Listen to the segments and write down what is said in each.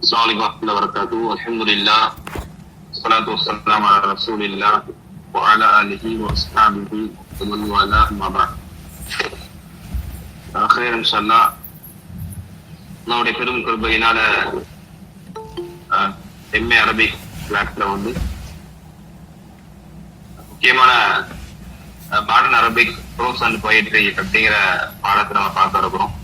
السلام عليكم ورحمة الله وبركاته. الحمد لله والصلاة والسلام على رسول الله وعلى آله وأصحابه ومن والاه أما بعد. خير إن شاء الله. நம்முடைய பெரும் கிருபையினால எம்ஏ அரபிக் கிளாஸ்ல வந்து முக்கியமான modern Arabic prose and poetry அப்படிங்கிற பாடத்தை நம்ம பார்க்க இருக்கிறோம்.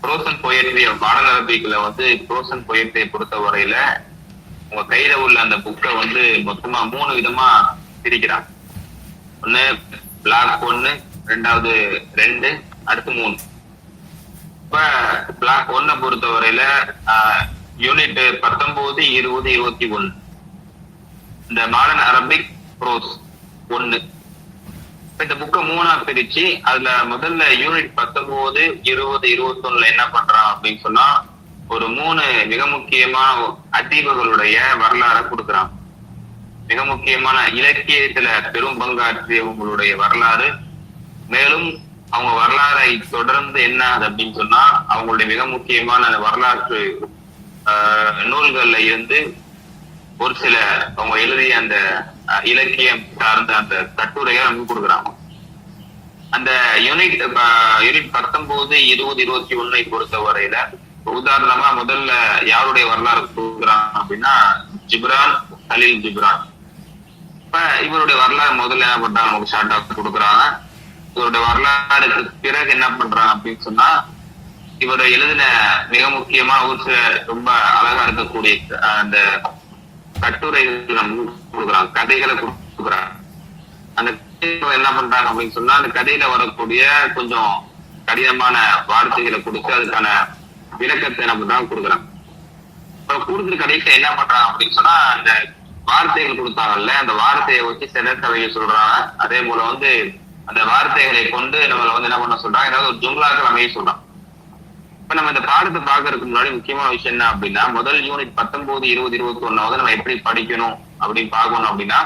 ப்ரோஸ் அண்ட் பொயட்ரி மாடர்ன் அரபிக்ல வந்து ப்ரோஸ் அண்ட் பொயட்ரியை பொறுத்த வரையில உங்க கையில உள்ள அந்த புக்கை வந்து மொத்தமா 3 விதமா பிரிக்கிறாங்க. ஒண்ணு பிளாக் 1, ரெண்டாவது 2, அடுத்து 3. இப்ப பிளாக் 1 பொறுத்த வரையில யூனிட் 19, 20, 21 இந்த மாடர்ன் அரபிக் ப்ரோஸ் 1. இந்த புக்கை 3ஆ பிரிச்சு அதுல முதல்ல யூனிட் 19, 20, 21 என்ன பண்றான் அப்படின்னு சொன்னா ஒரு 3 மிக முக்கியமான அதீபர்களுடைய வரலாறை கொடுக்குறான். மிக முக்கியமான இலக்கியத்துல பெரும் பங்காற்றியவங்களுடைய வரலாறு, மேலும் அவங்க வரலாறை தொடர்ந்து என்ன அப்படின்னு சொன்னா அவங்களுடைய மிக முக்கியமான வரலாற்று நூல்கள்ல இருந்து ஒரு சில அவங்க எழுதிய அந்த இலக்கியம் சார்ந்த அந்த கட்டுரையை நமக்கு கொடுக்குறாங்க. அந்த யூனிட் 19, 20, 21 பொறுத்த வரையில உதாரணமா முதல்ல யாருடைய வரலாறு கொடுக்குறான் அப்படின்னா ஜிப்ரான், கலீல் ஜிப்ரான். இப்ப இவருடைய வரலாறு முதல்ல என்ன பண்றாங்க நமக்கு ஷார்ட்டா கொடுக்குறாங்க. இவருடைய வரலாறுக்கு பிறகு என்ன பண்றாங்க அப்படின்னு சொன்னா இவரை எழுதின மிக முக்கியமான ஒரு சில ரொம்ப அழகா இருக்கக்கூடிய அந்த கட்டுரைகள் நமக்கு கொடுக்குறாங்க, கதைகளை கொடுக்குறாங்க. அந்த என்ன பண்றாங்க அப்படின்னு சொன்னா அந்த கதையில வரக்கூடிய கொஞ்சம் கடினமான வார்த்தைகளை கொடுத்து அதுக்கான விளக்கத்தை என்ன பண்றாங்க கொடுக்குறாங்க. இப்ப கொடுக்குற கடைசியில என்ன பண்றாங்க அப்படின்னு சொன்னா அந்த வார்த்தைகள் கொடுத்தாங்கல்ல அந்த வார்த்தையை வச்சு சிலத்தை வைக்க சொல்றாங்க. அதே போல வந்து அந்த வார்த்தைகளை கொண்டு நம்மள வந்து என்ன பண்ண சொல்றாங்க, ஏதாவது ஒரு ஜும்லாக்கள் அமைய சொல்றாங்க. இப்ப நம்ம இந்த பாடத்தை பாக்குறதுக்கு முன்னாடி முக்கியமான விஷயம் என்ன அப்படின்னா முதல் யூனிட் 19, 20, 21 நம்ம எப்படி படிக்கணும் அப்படின்னு பார்க்கணும் அப்படின்னா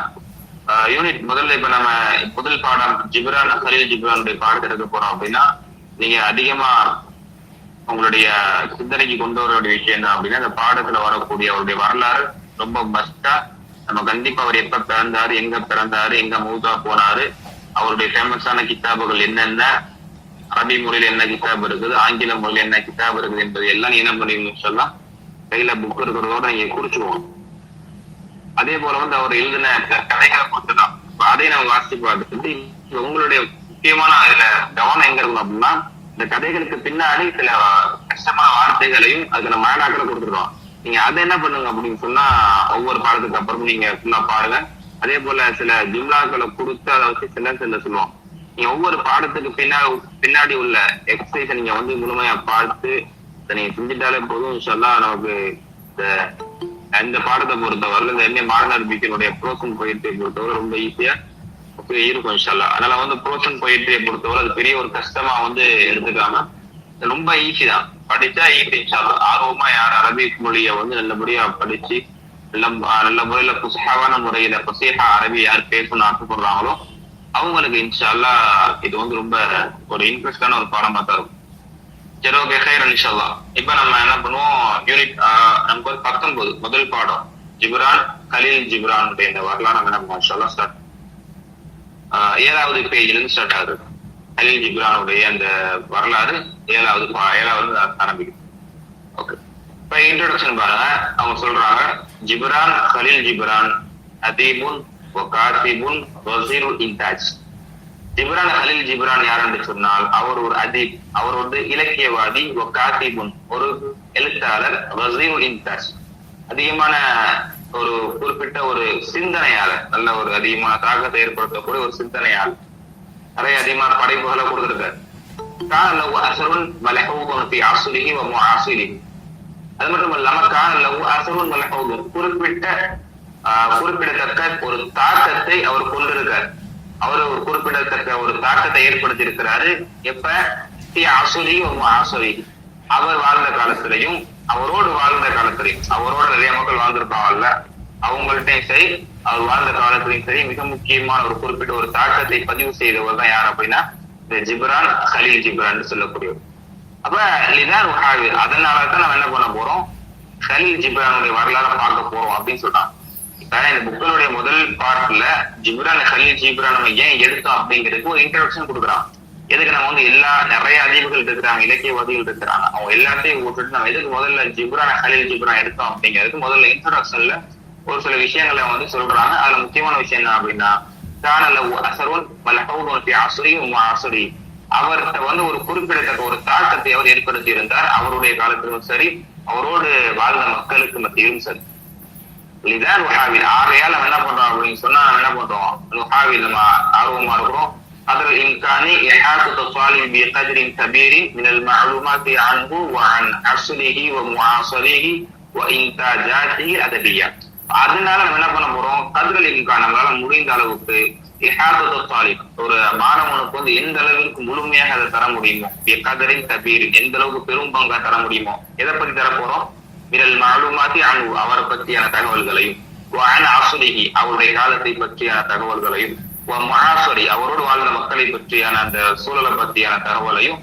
யூனிட் முதல்ல இப்ப நம்ம முதல் பாடம் ஜிப்ரான், கலீல் ஜிப்ரானுடைய பாடத்தை எடுக்க போறோம் அப்படின்னா நீங்க அதிகமா உங்களுடைய சிந்தனைக்கு கொண்டு வர வேண்டிய விஷயம் என்ன அப்படின்னா அந்த பாடத்துல வரக்கூடிய அவருடைய வரலாறு ரொம்ப மஸ்டா நம்ம கண்டிப்பா அவர் எப்ப பிறந்தாரு, எங்க பிறந்தாரு, எங்க மூத்தா போனாரு, அவருடைய ஃபேமஸான கிதாபுகள் என்னென்ன, அரபி மொழியில என்ன கிதாப் இருக்குது, ஆங்கில மொழியில என்ன கிதாப் இருக்குது என்பது எல்லாம் என்ன பண்ணுவீங்கன்னு சொல்லலாம் கையில புக் இருக்கிறதோட நீங்க குறிச்சுவோம். அதே போல வந்து அவர் எழுதின கதைகளை பொறுத்துதான் அதை நம்ம வாசிச்சு பார்த்துட்டு உங்களுடைய முக்கியமான அதுல கவனம் எங்க இருக்கும் அப்படின்னா இந்த கதைகளுக்கு பின்னாடி சில கஷ்டமான வார்த்தைகளையும் அதுல மயனாக்களை கொடுத்துருக்கோம். நீங்க அதை என்ன பண்ணுங்க அப்படின்னு சொன்னா ஒவ்வொரு பாடத்துக்கு அப்புறமும் நீங்க ஃபுல்லா பாருங்க. அதே போல சில ஜிம்லாக்களை கொடுத்து அதை வச்சு சில சொல்லுவோம். நீங்க ஒவ்வொரு பாடத்துக்கு பின்னாடி உள்ள எக்ஸசைஸை நீங்க வந்து முழுமையா பார்த்து நீங்க செஞ்சுட்டாலே போதும். இன்ஷால்லா நமக்கு இந்த பாடத்தை பொறுத்தவரை இந்த என்ன மாடர்ன் அரபிக்கினுடைய ப்ரோஸ் அண்ட் பொயட்ரியை பொறுத்தவரை ரொம்ப ஈஸியா இருக்கும் இன்ஷால்லா. அதனால வந்து ப்ரோஸ் அண்ட் பொயட்ரியை பொறுத்தவரை அது பெரிய ஒரு கஷ்டமா வந்து எடுத்துக்காம ரொம்ப ஈஸி தான், படிச்சா ஈஸி இன்ஷால்லா. ஆர்வமா யார் அரபிக் மொழியை வந்து நல்லபடியா படிச்சு நல்ல முறையில புசஹாவான முறையில பசீஹா அரபி யார் பேசணும்னு ஆசைப்படுறாங்களோ அவங்களுக்கு இன்ஷால்லா இது வந்து ரொம்ப ஒரு இன்ட்ரெஸ்டான ஒரு பாடமா தான் இருக்கும். சரி, ஓகே, ஹைர் இன்ஷால்லா. இப்ப நம்ம என்ன பண்ணுவோம் யூனிட் நமக்கு 19 முதல் பாடம் ஜிப்ரான், கலீல் ஜிப்ரானுடைய இந்த வரலாறு நம்ம என்ன பண்ணுவோம் இன்ஷால்லா ஸ்டார்ட் 7வது பேஜ்ல இருந்து ஸ்டார்ட் ஆகுது. கலீல் ஜிப்ரானுடைய அந்த வரலாறு 7வது ஆரம்பிக்குது. ஓகே, இப்ப இன்ட்ரோடக்ஷன் பாருங்க. அவங்க சொல்றாங்க ஜிப்ரான், கலீல் ஜிப்ரான் அதீபுன் வகாதிபுன் வஸீருல் இன்தாஜ். ஜிப்ரான், கலீல் ஜிப்ரான் யார் என்று சொன்னால் அவர் ஒரு அதீப், அவர் வந்து இலக்கியவாதி, வகாதிபுன் ஒரு எழுத்தாளர், வஸீருல் இன்தாஜ் அதிகமான ஒரு குறிப்பிட்ட ஒரு சிந்தனையாளர், நல்ல ஒரு அதிகமான தாக்கத்தை ஏற்படுத்தக்கூடிய ஒரு சிந்தனையாளர், நிறைய அதிகமான படைப்புகளை கொடுத்திருக்காரு. காலவு அஸருன் மலஹூதுன் ஃபீ அஸ்ரிஹி வ முஆஸிரிஹி. அது மட்டும் இல்லாம காலவு அஸருன் மலஹூதுன் குறிப்பிடத்தக்க ஒரு தாக்கத்தை அவர் கொண்டிருக்கார். அவர் ஒரு குறிப்பிடத்தக்க ஒரு தாக்கத்தை ஏற்படுத்தி இருக்கிறாரு. எப்ப அவர் வாழ்ந்த காலத்திலையும் அவரோடு வாழ்ந்த காலத்திலையும் அவரோட நிறைய மக்கள் வாழ்ந்திருப்பாங்கல்ல அவங்கள்ட்டையும் சரி அவர் வாழ்ந்த காலத்திலையும் சரி மிக முக்கியமான ஒரு குறிப்பிட்ட ஒரு தாக்கத்தை பதிவு செய்தவர் தான் யார் அப்படின்னா இந்த ஜிப்ரான், கலீல் ஜிப்ரான் சொல்லக்கூடியவர். அப்ப லிதான் அதனாலதான் நம்ம என்ன பண்ண போறோம், கலீல் ஜிப்ரானுடைய வரலாறு பார்க்க போறோம் அப்படின்னு சொல்றாங்க. இப்ப இந்த புக்கினுடைய முதல் பார்ட்ல ஜிப்ரான் கலீல் ஜிப்ரான் நம்ம ஏன் எடுத்தோம் அப்படிங்கிறதுக்கு ஒரு இன்ட்ரோடக்ஷன் கொடுக்குறான். எதுக்கு நம்ம வந்து நிறைய அதிபர்கள் இருக்கிறாங்க, இலக்கியவாதிகள் இருக்கிறாங்க, அவங்க எல்லாத்தையும் விட்டுட்டு நம்ம எதுக்கு முதல்ல ஜிப்ரான் கலீல் ஜிப்ரான் எடுத்தோம் அப்படிங்கிறதுக்கு முதல்ல இன்ட்ரோடக்ஷன்ல ஒரு சில விஷயங்களை வந்து சொல்றாங்க. அதுல முக்கியமான விஷயம் என்ன அப்படின்னா, அவர்கிட்ட வந்து ஒரு குறிப்பிடத்தக்க ஒரு தாக்கத்தை அவர் ஏற்படுத்தி இருந்தார். அவருடைய காலத்திலும் சரி, அவரோடு வாழ்ந்த மக்களுக்கு மத்தியிலும் சரி. இதுதான் நுஹாவில். ஆகையால் நம்ம என்ன பண்றோம் அப்படின்னு சொன்னா, நம்ம என்ன பண்றோம், நுஹாவில் நம்ம ஆர்வமா இருக்கிறோம். அதில் இம்கானி இஹாத்து த்வாலிபி பிகத்ரின் கபீரின் மினல் மஅலூமாத்தி அன்ஹு வ அன் அஸ்லிஹி வ முஆஸரிஹி வ இன்தாஜாத்திஹி அதபிய்யா. அதனால நம்ம என்ன பண்ண போறோம், கத்ரல் இம்கான், நம்மளால முடிந்த அளவுக்கு இஹாத்து த்வாலிப், ஒரு மாணவனுக்கு வந்து எந்த அளவுக்கு முழுமையாக அதை தர முடியுமோ, பிகத்ரின் கபீரின், எந்த அளவுக்கு பெரும் பங்கா தர முடியுமோ, எதை பத்தி தர போறோம், மினல் மஅலூமாத்தி அன்ஹு, அவரை பற்றியான தகவல்களையும், வ அன் அஸ்லிஹி, அவருடைய காலத்தை பற்றியான தகவல்களையும், முஆஸரி, அவரோடு வாழ்ந்த மக்களை பற்றியான அந்த சூழலை பற்றியான தகவலையும்,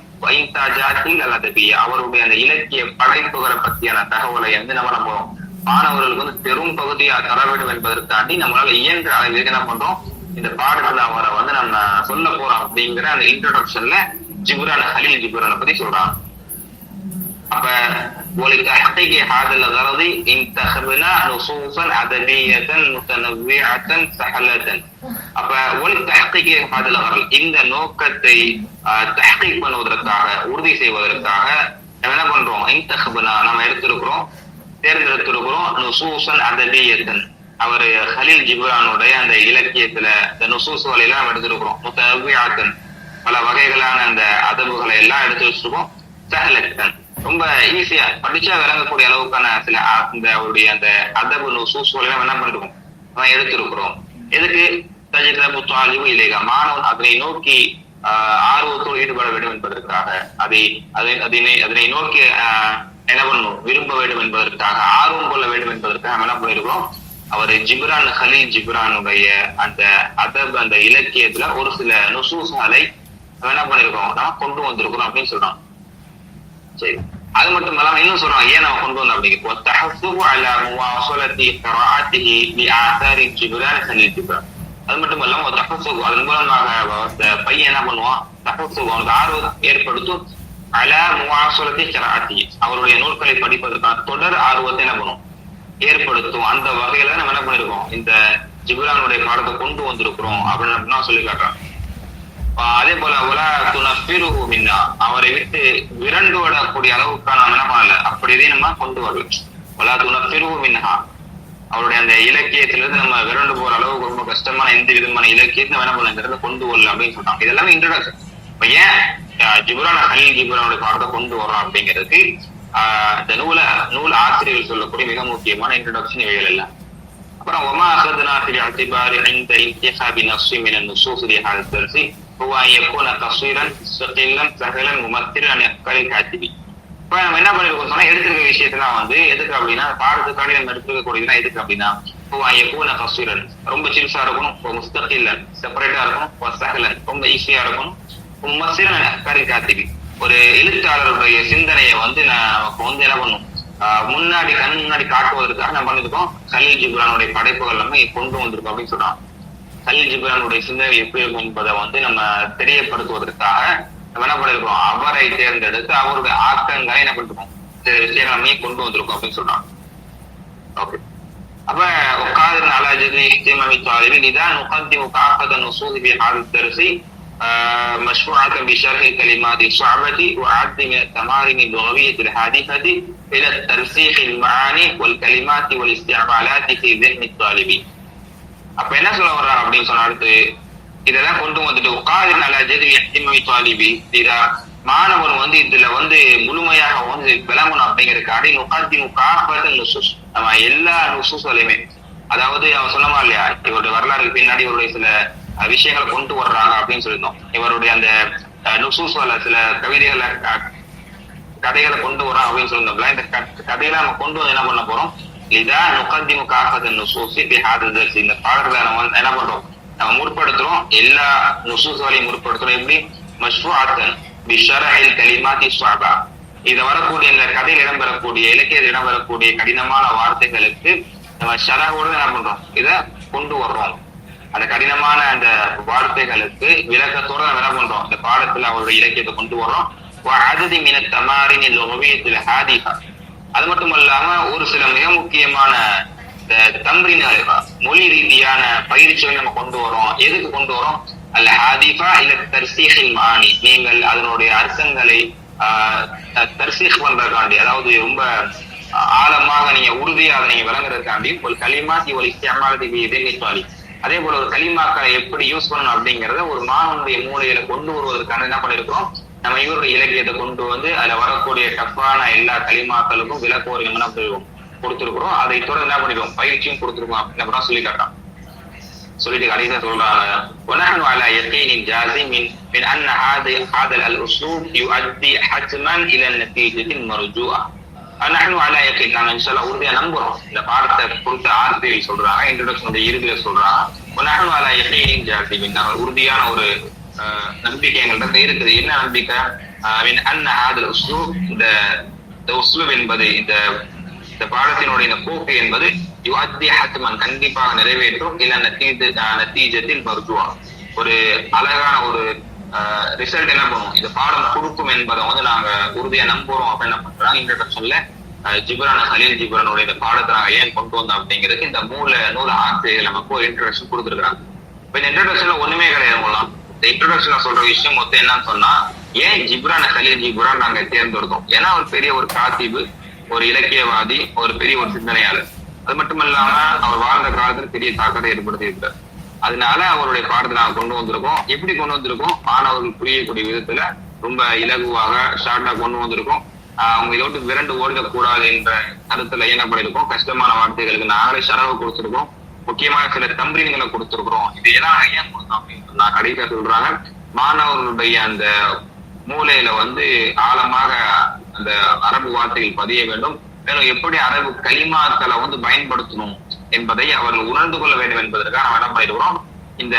அவருடைய அந்த இலக்கிய படைப்புகளை பற்றியான தகவலை வந்து நம்ம போறோம் மாணவர்களுக்கு வந்து பெரும் பகுதியா தர வேண்டும் என்பதற்காண்டி நம்மளால இயன்ற அளவுக்கு என்ன பண்றோம், இந்த பாடத்துல அவரை வந்து நம்ம சொல்ல போறோம் அப்படிங்கிற அந்த இன்ட்ரோடக்ஷன்ல ஜிப்ரான் கலீல் ஜிப்ரானை பத்தி சொல்றாங்க. அப்ப ولتحقيق هذا الغرض انتخبنا نصوصا أدبية متنوعة سهلة. அப்ப ولتحقيق هذا الغرض, இந்த நோக்கத்தை தஹ்கீக் பண்ணுவதற்காக, உறுதி செய்வதற்காக நம்ம என்ன பண்றோம், இன்தஹப்னா, நம்ம தேர்ந்தெடுத்திருக்கிறோம் நுசூசன் அதபியத்தன், அவர் கலீல் ஜிப்ரானுடைய அந்த இலக்கியத்துல இந்த நுசூஸ்களை எல்லாம் எடுத்திருக்கிறோம். முத்தனவ்விஅத்தன், பல வகைகளான அந்த அதபுகளை எல்லாம் எடுத்து வச்சிருக்கோம். சஹலத்தன், ரொம்ப ஈஸியா படிச்சா விளங்கக்கூடிய அளவுக்கான சில அவருடைய அந்த அதபு நுசூஸ்களை எல்லாம் என்ன பண்ணிருக்கோம், எடுத்திருக்கிறோம். எதுக்கு, தஜ்தபு தாலிபு இலைஹா, மாணவன் அதனை நோக்கி ஆர்வத்தோடு ஈடுபட வேண்டும் என்பதற்காக, அதனை நோக்கி என்ன பண்ணணும், விரும்ப வேண்டும் என்பதற்காக, ஆர்வம் கொள்ள வேண்டும் என்பதற்காக நம்ம என்ன பண்ணிருக்கிறோம், அவர் ஜிப்ரான் கலீல் ஜிப்ரானுடைய அந்த அதப் அந்த இலக்கியத்துல ஒரு சில நுசூஸ்களை நம்ம என்ன பண்ணிருக்கோம், நம்ம கொண்டு வந்திருக்கிறோம் அப்படின்னு சொல்றோம். சரி, அது மட்டும் இல்லாம இன்னும் சொல்றோம் ஏன் நம்ம கொண்டு வந்தோம் அப்படிங்கிறப்போ, தஹஸ்ஸுபு அலா முவாஸலத்தி க்ராஅத்திஹி பி ஆதாரி ஜிப்ரான் கலீல் ஜிப்ரான். அது மட்டும் இல்லாம தஹஸ்ஸுபு, அதன் மூலமாக பையன் என்ன பண்ணுவான், தஹஸ்ஸுபு, அவனுக்கு ஆர்வம் ஏற்படுத்தும், அலா முவாஸலத்தி க்ராஅத்திஹி, அவருடைய நூல்களை படிப்பதற்கான தொடர் ஆர்வத்தை என்ன பண்ணும், ஏற்படுத்தும். அந்த வகையில நம்ம என்ன பண்ணிருக்கோம், இந்த ஜிப்ரானுடைய பாடத்தை கொண்டு வந்திருக்கிறோம் அப்படின்னு சொல்லி காட்டுறோம். அதே போல அவரை விட்டு விரண்டு விடக்கூடிய அளவுக்கு நம்ம என்ன பண்ணல, அப்படியே நம்ம கொண்டு வரல. அவருடைய அந்த இலக்கியத்திலிருந்து நம்ம விரண்டு போற அளவுக்கு ரொம்ப கஷ்டமான எந்த விதமான இலக்கியத்தை நம்ம என்ன பண்ணுங்கிறத கொண்டு வரல அப்படின்னு சொல்றாங்க. இதெல்லாமே இன்ட்ரோடக்ஷன். இப்ப ஏன் ஜிப்ரான் கலீல் ஜிப்ரானுடைய பாடத்தை கொண்டு வரோம் அப்படிங்கிறதுக்கு இந்த நூல் ஆசிரியர்கள் சொல்லக்கூடிய மிக முக்கியமான இன்ட்ரோடக்ஷன் இவைகள் எல்லாம். அப்புறம் ஒமா அகதுனா ஃபில் இஅ்திபாரி இந்த இன்திஹாபி நஸ்ஸி மின் அன்-நுஸூஸ் லி ஹாதா தர்ஸி ஹுவ அன் யகூன கஸீரன் ஸகீலன் ஸஹலன் முமத்திரன் அன் அஃகாரில் காத்திபி. இப்ப நம்ம என்ன பண்ணிருக்கோம் சொன்னா, எடுத்துருக்க விஷயத்தெல்லாம் வந்து எதுக்கு அப்படின்னா, பாடத்துக்காண்டி நம்ம எடுத்துக்கக்கூடியதுனா எதுக்கு அப்படின்னா, ஹுவ அன் யகூன கஸீரன், ரொம்ப சிறுசா இருக்கணும், முஸ்தகிலன் செப்பரேட்டா இருக்கணும், ஸஹலன் ரொம்ப ஈஸியா இருக்கணும், முமத்திரன் அன் அஃகாரில் காத்திபி, ஒரு எழுத்தாளருடைய சிந்தனையை வந்து நமக்கு வந்து என்ன பண்ணும், முன்னாடி காட்டுவதற்காக நம்ம பண்ணிருக்கோம் கலீல் ஜிப்ரானுடைய படைப்புகள் எல்லாமே கொண்டு வந்திருக்கோம் அப்படின்னு சொல்றாங்க. கலீல் ஜிப்ரானுடைய சிந்தனை எப்படி இருக்கும் என்பதை வந்து நம்ம தெரியப்படுத்துவதற்காக நம்ம என்ன பண்ணிருக்கோம், அவரை தேர்ந்தெடுத்து அவருடைய ஆக்கங்களை என்ன பண்ணிருக்கோம், சில விஷயங்கள் எல்லாமே கொண்டு வந்திருக்கோம் அப்படின்னு சொல்றாங்க. ஓகே, அப்ப உட்கார்ந்து அலாஜதி இஹ்திமாமி தாலிபின் இதான் நுகத்திமு காஃபத நுஸூஸ் ஃபி ஹாதா தர்ஸி مشروعة بشرح كلمات الصعبة وعدم التمارين اللغوية الحادثة إلى الترسيخ المعاني والكلمات والاستعمالات في ذهن الطالبين. அப்ப என்ன சொல்ல வர்றாங்க அப்படின்னு சொன்னா, அடுத்து இதெல்லாம் கொண்டு வந்துட்டு உட்கார்ந்து அலாஜதி இஹ்திமாமி தாலிபி, மாணவன் வந்து இதுல வந்து முழுமையாக வந்து விளங்கணும் அப்படிங்கிறதுக்காக நுகத்திமு காஃபத நுஸூஸ், நம்ம எல்லா நுஸூஸ்களையுமே, அதாவது அவன் சொன்னமா இல்லையா, இவருடைய வரலாறுக்கு பின்னாடி இவருடைய சில விஷயங்களை கொண்டு வர்றாங்க அப்படின்னு சொல்லியிருந்தோம். இவருடைய அந்த நுசூஸ்ல சில கதைகளை கொண்டு வரோம் அப்படின்னு சொல்லியிருந்தோம்ல. இந்த கதையில நம்ம கொண்டு வந்து என்ன பண்ண போறோம், இதா நுகத்திமு காஃபத நுஸூஸி ஃபி ஹாதா தர்ஸி, இந்த பாடத்துல நம்ம என்ன பண்றோம், நம்ம முற்படுத்துறோம், எல்லா நுசூஸ்களையும் முற்படுத்துறோம். எப்படி, மஷ்ரூஅத்தன் பிஷரஹில் கலிமாத்தி ஸஅபா, இதுல வரக்கூடிய இந்த கதையில் இடம்பெறக்கூடிய இலக்கியத்தில் இடம்பெறக்கூடிய கடினமான வார்த்தைகளுக்கு நம்ம ஷரஹோடு என்ன பண்றோம், இத கொண்டு வர்றோம். அந்த கடினமான அந்த வார்த்தைகளுக்கு விளக்கத்தோட நம்ம என்ன பண்றோம், இந்த பாடத்துல அவருடைய இலக்கியத்தை கொண்டு வர்றோம். அது மட்டும் இல்லாம ஒரு சில மிக முக்கியமான தம்ரீன்கள், மொழி ரீதியான பயிற்சிகளை நம்ம கொண்டு வரோம். எதுக்கு கொண்டு வரோம்? அல்ல ஹாதிஃபா இல்ல தர்சீஹில் மானி, நீங்கள் அதனுடைய அர்த்தங்களை தர்சீஹ் பண்றதுக்காண்டி, அதாவது ரொம்ப ஆழமாக நீங்க உறுதியாக அதை நீங்க விளங்குறதுக்காண்டி ஒரு களிமாத்தி ஒரு இஸ்திஅமாலி, அதே போல ஒரு களிமாக்களை எப்படி யூஸ் பண்ணணும் அப்படிங்கறத ஒரு மாணவனுடைய மூளையில கொண்டு வருவதற்கான என்ன பண்ணிருக்கிறோம், நம்ம இவருடைய இலக்கியத்தை கொண்டு வந்து அதுல வரக்கூடிய டஃப்பான எல்லா களிமாக்களுக்கும் விளக்குவோர் என்ன கொடுத்திருக்கிறோம். அதை தொடர்ந்து என்ன பண்ணிருக்கோம், பயிற்சியும் கொடுத்திருக்கோம் அப்படின்னு சொல்லி காட்டுறோம். சொல்லிட்டு கடைசியா சொல்றாங்க, ونحن على يقين جازم من ان هذا الاسلوب يؤدي حتما الى النتيجه المرجوه. نحن على يقين, நாங்க இன்ஷா அல்லாஹ் உறுதியா நம்புறோம். இந்த பாடத்தை குறித்த ஆசிரியர் சொல்றாங்க, இன்ட்ரோடக்ஷனுடைய இறுதியில சொல்றாங்க, ونحن على يقين جازم, நாங்க உறுதியான ஒரு நம்பிக்கை எங்கள்கிட்ட இருக்குது. என்ன நம்பிக்கை? من ان هذا الاسلوب, இந்த உஸ்லூப் என்பது, இந்த பாடத்தினுடைய இந்த போக்கு என்பது யுஅத்தி ஹத்மன், கண்டிப்பாக நிறைவேற்றும், இல்ல நத்தீஜத்தில் மருத்துவா, ஒரு அழகான ஒரு ரிசல்ட் என்ன பண்ணுவோம், இந்த பாடம் கொடுக்கும் என்பதை வந்து நாங்க உறுதியா நம்புறோம் அப்படின்னு என்ன பண்றாங்க. இன்ட்ரோடக்ஷன்ல ஜிப்ரான் ஹலீல் ஜிப்ரானுடைய இந்த பாடத்தை நாங்க ஏன் கொண்டு வந்தோம் அப்படிங்கிறதுக்கு இந்த நூல் ஆசிரியர்கள் நமக்கு ஒரு இன்ட்ரோடக்ஷன் கொடுத்துருக்காங்க. இப்ப இந்த இன்ட்ரோடக்ஷன்ல ஒண்ணுமே கிடையாது. இந்த இன்ட்ரோடக்ஷன்ல சொல்ற விஷயம் மொத்தம் என்னன்னு சொன்னா, ஏன் ஜிப்ரான் ஹலீல் ஜிப்ரான் நாங்க தேர்ந்தெடுத்தோம்? ஏன்னா ஒரு பெரிய ஒரு காத்திபு, ஒரு இலக்கியவாதி, ஒரு பெரிய ஒரு சிந்தனையாளர். அது மட்டும் இல்லாம அவர் வாழ்ந்த காலத்துல பெரிய தாக்கத்தை ஏற்படுத்தி இருக்கிறார். அதனால அவருடைய பாடத்தை நாங்க கொண்டு வந்திருக்கோம். எப்படி கொண்டு வந்திருக்கோம்? மாணவர்கள் புரியக்கூடிய விதத்துல ரொம்ப இலகுவாக ஷார்ட்டா கொண்டு வந்திருக்கோம். அவங்க இதை விட்டு விரண்டு ஓடிடக்கூடாது என்ற கருத்துல என்ன பண்ணிருக்கோம், கஷ்டமான வார்த்தைகளுக்கு நாங்களே ஷரவு கொடுத்திருக்கோம், முக்கியமான சில தம்ரீன்களை கொடுத்திருக்கிறோம். இது எல்லாம் ஏன் கொடுத்தோம் அப்படின்னு சொன்னா, கடைசியா சொல்றாங்க, மாணவர்களுடைய அந்த மூளையில வந்து ஆழமாக அந்த அரபு வார்த்தைகள் பதிய வேண்டும். மேலும் எப்படி அரபு களிமாக்களை வந்து பயன்படுத்தணும் என்பதை அவர்கள் உணர்ந்து கொள்ள வேண்டும் என்பதற்காக நம்ம என்ன பண்ணிருக்கிறோம், இந்த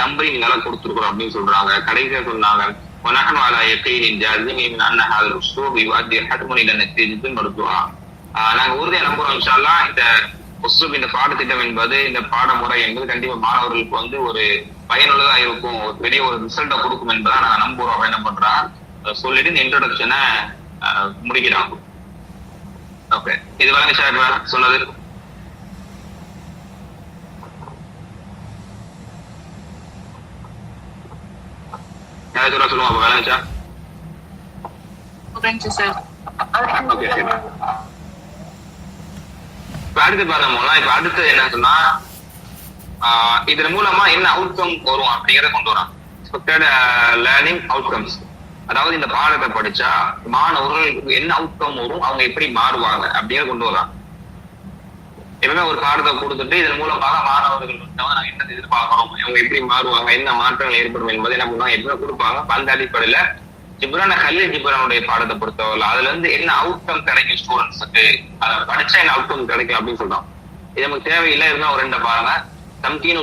தம்ரீன்களை கொடுத்திருக்கிறோம் அப்படின்னு சொல்றாங்க. கடைசியா சொன்னாங்க, ونحن على يقين جازم من ان هذا الاسلوب يؤدي حتما الى نتيجه مرجوه. நாங்க உறுதியா நம்புறோம் இன்ஷா அல்லாஹ், இந்த உஸ்லூப், இந்த பாடத்திட்டம் என்பது, இந்த பாடமுறை என்பது கண்டிப்பா மாணவர்களுக்கு வந்து ஒரு பயனுள்ளதா இருக்கும், ஒரு பெரிய ஒரு ரிசல்ட்டை கொடுக்கும் என்பதை நாங்க நம்புறோம் அப்படின்னு என்ன பண்றாங்க சொல்லிட்டு இந்த இன்ட்ரோடக்ஷனை முடிக்கிறாங்க. ஓகே, இது வழங்க சார் சொன்னது. சொல்லுவோம் அப்ப வேலைச்சா. ஓகே, இப்ப அடுத்து பாருங்க, இப்ப அடுத்து என்ன சொன்னா, இதன் மூலமா என்ன அவுட்கம் வரும் அப்படிங்கறத கொண்டு வரான். எக்ஸ்பெக்டட் லேர்னிங் அவுட்கம்ஸ், அதாவது இந்த பாடத்தை படிச்சா மாணவர்களுக்கு என்ன அவுட்கம் வரும், அவங்க எப்படி மாறுவாங்க அப்படிங்கிறத கொண்டு வரான். எப்பவுமே ஒரு பாடத்தை கொடுத்துட்டு இதன் மூலமாக மாணவர்கள் நாங்க என்ன எதிர்பார்க்கிறோம், அவங்க எப்படி மாறுவாங்க, என்ன மாற்றங்கள் ஏற்படும் என்பதை என்ன பண்ணுவாங்க, எப்பவுமே கொடுப்பாங்க. அந்த அடிப்படையில ஜிப்ரான் ஹலீல் ஜிப்ரானுடைய பாடத்தை பொறுத்தவரை அதுல இருந்து என்ன அவுட்கம் கிடைக்கும் ஸ்டூடெண்ட்ஸுக்கு, அதை படிச்சா என்ன அவுட்கம் கிடைக்கும் அப்படின்னு சொல்றோம். இது நமக்கு தேவையில்லை, இருந்தா ஒரு ரெண்டை பாருங்க. தம்கீனு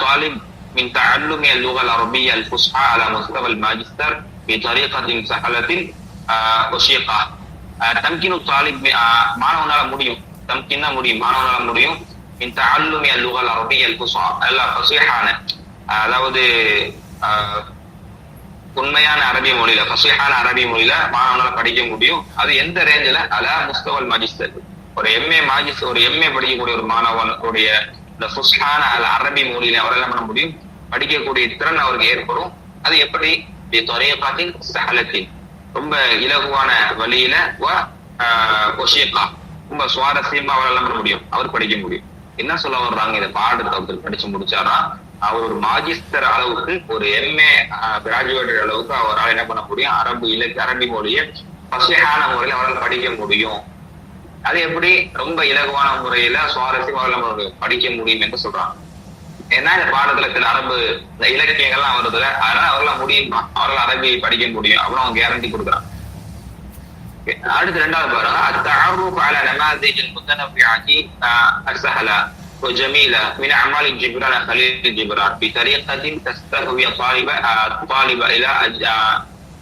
தாலிப் மின் தஅல்லுமி اللغة العربية الفصحى على مستوى الماجستير بطريقة سهلة وشيقة. தம்கீனு தாலிப், மாணவனால முடியும், தம்கீனா முடியும், மாணவனால முடியும். மின் தஅல்லுமி اللغة العربية الفصحى, எல்லாம் ஃபஸீஹான, அதாவது உண்மையான அரபி மொழியில, ஃபஸீஹான அரபி மொழியில மாணவனால படிக்க முடியும். அது எந்த ரேஞ்சில? அலா முஸ்தவல் மாஜிஸ்டர், ஒரு எம்ஏ படிக்கக்கூடிய ஒரு மாணவனுடைய இந்த ஃபுஸ்ஹான அரபி மொழியில அவரால் பண்ண முடியும், படிக்கக்கூடிய திறன் அவருக்கு ஏற்படும். அது எப்படி? தொரையப்பாத்தின் சஹலத்தின், ரொம்ப இலகுவான வழியில, ரொம்ப சுவாரஸ்யமா அவரால் பண்ண முடியும், அவர் படிக்க முடியும். என்ன சொல்ல வர்றாங்க, இந்த பாடத்தை அவர் படிச்சு முடிச்சாரா அவர் ஒரு மாஜிஸ்டர் அளவுக்கு, ஒரு எம்ஏ கிராஜுவேட்டட் அளவுக்கு அவரால் என்ன பண்ண முடியும், அரபி மொழியை ஃபஸீஹான முறையில் அவரால் படிக்க முடியும். அது எப்படி? ரொம்ப இலகுவான முறையில சுவாரஸ்யமாக படிக்க முடியும் என்று சொல்றாங்க. ஏன்னா இந்த பாடத்துல சில அரபு இலக்கியங்கள்லாம் வருதுல, அதனால அவர்களால் முடியும், அவரால் அரபி படிக்க முடியும் அப்படின்னு அவங்க கேரண்டி கொடுக்குறாங்க. அடுத்து ரெண்டாவது பாருங்க, التعرف على نماذج المتنوعة السهلة وجميلة من أعمال جبران خليل جبران بطريقة تستهوي الطالب إلى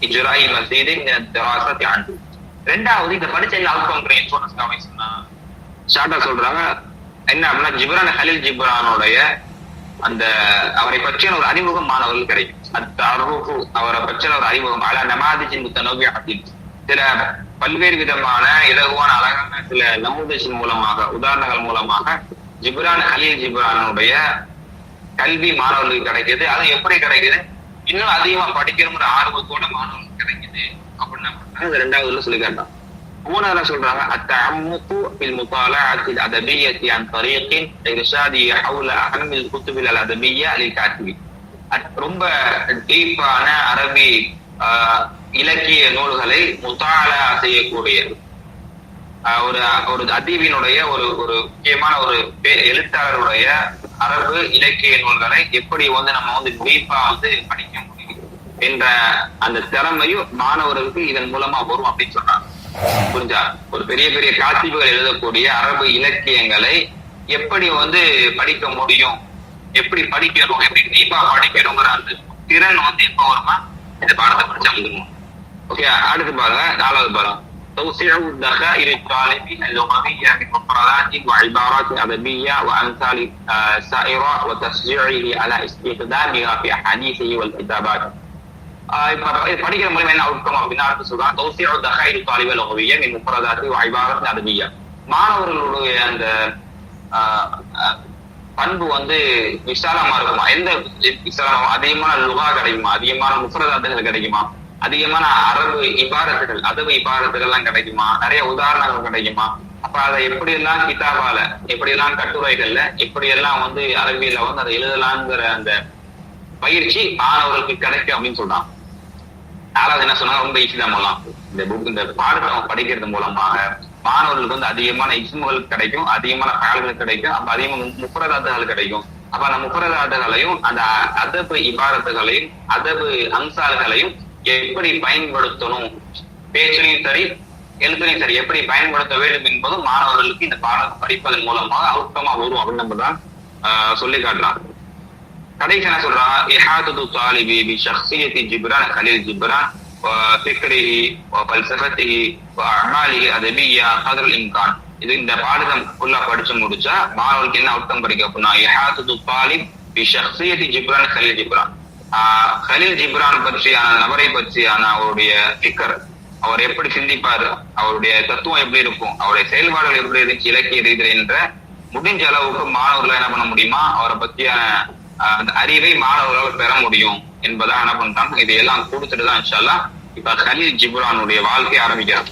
إجراء مزيد من الدراسة عنه. ரெண்டாவது இந்த படிச்ச அவுட்கம் சொன்னா ஷார்ட்டா சொல்றாங்க என்ன அப்படின்னா ஜிப்ரான் கலீல் ஜிப்ரானுடைய அந்த அவரை பற்றின ஒரு அறிமுகம் மாணவர்கள் கிடைக்கும். அவரை பற்றின ஒரு அறிமுகம் அல நமாதிஜின் முத்தனோவியாத்தின் சில பல்வேறு விதமான இலகுவான அழகான சில நமுதேஷின் மூலமாக உதாரணங்கள் மூலமாக ஜிப்ரான் கலீல் ஜிப்ரானுடைய கல்வி மாணவர்களுக்கு கிடைக்குது. அது எப்படி கிடைக்குது, இன்னும் அதிகமா படிக்கணுங்கிற ஆர்வத்தோட மாணவர்களுக்கு கிடைக்குது அப்படின்னு ரெண்டாவதுல சொல்லி கேட்டான். மூணாவதுல சொல்றாங்க التعمق في المطالعة الأدبية عن طريق إرشادي حول أهم الكتب الأدبية للكاتب. ரொம்ப டீப்பான அரபி இலக்கிய நூல்களை முத்தாலா செய்யக்கூடிய ஒரு அதீபினுடைய ஒரு முக்கியமான ஒரு எழுத்தாளருடைய அரபு இலக்கிய நூல்களை எப்படி நம்ம டீப்பா படிக்க முடியும் என்ற அந்த திறமையும் மாணவர்களுக்கு இதன் மூலமா வரும் அப்படின்னு சொன்னாங்க. புரிஞ்சா? ஒரு பெரிய பெரிய காத்திபுகள் எழுதக்கூடிய அரபு இலக்கியங்களை எப்படி படிக்க முடியும், எப்படி படிக்கணும், எப்படி டீப்பா படிக்கணுங்கிற அந்த திறன் எப்ப வருமா, இந்த பாடத்தை படிச்சா வந்துடும். ஓகே, அடுத்து பாருங்க, நாலாவது பாருங்க. توسيع الذخائر الطالب اللغوية بمفردات وعبارات أدبية وأمثال سائرة وتشجيعه على استخدامها في أحاديثه والكتابات. படிக்கிற மூலமா என்ன அவுட்கம் அப்படின்னா சொல்றாங்க توسيع الذخائر الطالب اللغوية بمفردات وعبارات أدبية. மாணவர்களுடைய அந்த பண்பு விசாலமா இருக்குமா, எந்த விசாலமா, அதிகமான லுகா கிடைக்குமா, அதிகமான முஃபரதாத்துகள் கிடைக்குமா, அதிகமான அரபு இபாரத்துகள் அதபு இபாரத்துகள் எல்லாம் கிடைக்குமா, நிறைய உதாரணங்கள் கிடைக்குமா. அப்ப அதை எப்படி எல்லாம் கிதாபால எப்படி எல்லாம் கட்டுரைகள்ல எப்படி எல்லாம் அரபியில அதை எழுதலாங்கிற அந்த பயிற்சி மாணவர்களுக்கு கிடைக்கும் அப்படின்னு சொல்றான். நாலாவது என்ன சொன்னா ரொம்ப ஈஸி தான் மூலம் இந்த பாடத்தை படிக்கிறது மூலமாக மாணவர்களுக்கு அதிகமான இஸ்முகள் கிடைக்கும், அதிகமான பாடல்கள் கிடைக்கும், அப்ப அதிகமான முஃபரதாத்துகள் கிடைக்கும். அப்ப அந்த முஃபரதாத்துகளையும் அந்த அதபு இபாரத்துகளையும் அதபு அம்சால்களையும் எப்படி பயன்படுத்தணும், பேச்சிலையும் சரி எழுத்துலையும் சரி எப்படி பயன்படுத்த வேண்டும் என்பதும் மாணவர்களுக்கு இந்த பாடம் படிப்பதன் மூலமாக அவுட்கமா வரும் அப்படின்னு நம்ம தான் சொல்லி காட்டலாம். கடைசி என்ன சொல்றாங்க, இஹாதத்து தாலிபி பி ஷக்ஸியத்தி ஜிப்ரான் கலீல் ஜிப்ரான் وفكره وفلسفته وأعماله الأدبية قدر الإمكان. இது இந்த பாடத்தை ஃபுல்லா படிச்சு முடிச்சா மாணவர்களுக்கு என்ன அவுட்கம் கிடைக்கும் அப்படின்னா இஹாதத்து தாலிப் பி ஷக்ஸியத்தி ஜிப்ரான் கலீல் ஜிப்ரான். கலீல் ஜிப்ரான் பற்றியான நபரை பற்றியான அவருடைய ஃபிக்கர், அவர் எப்படி சிந்திப்பாரு, அவருடைய தத்துவம் எப்படி இருக்கும், அவருடைய செயல்பாடுகள் எப்படி இருந்துச்சு இலக்கிய ரீதியில் என்ற முடிஞ்ச அளவுக்கு மாணவர்கள் என்ன பண்ண முடியுமா அவரை பற்றியான அந்த அறிவை மாணவர்களால் பெற முடியும் என்பதா என்ன பண்றாங்க. இதையெல்லாம் கொடுத்துட்டுதான் இன்ஷா அல்லாஹ் இப்ப கலீல் ஜிப்ரானுடைய வாழ்க்கையை ஆரம்பிக்கிறாங்க.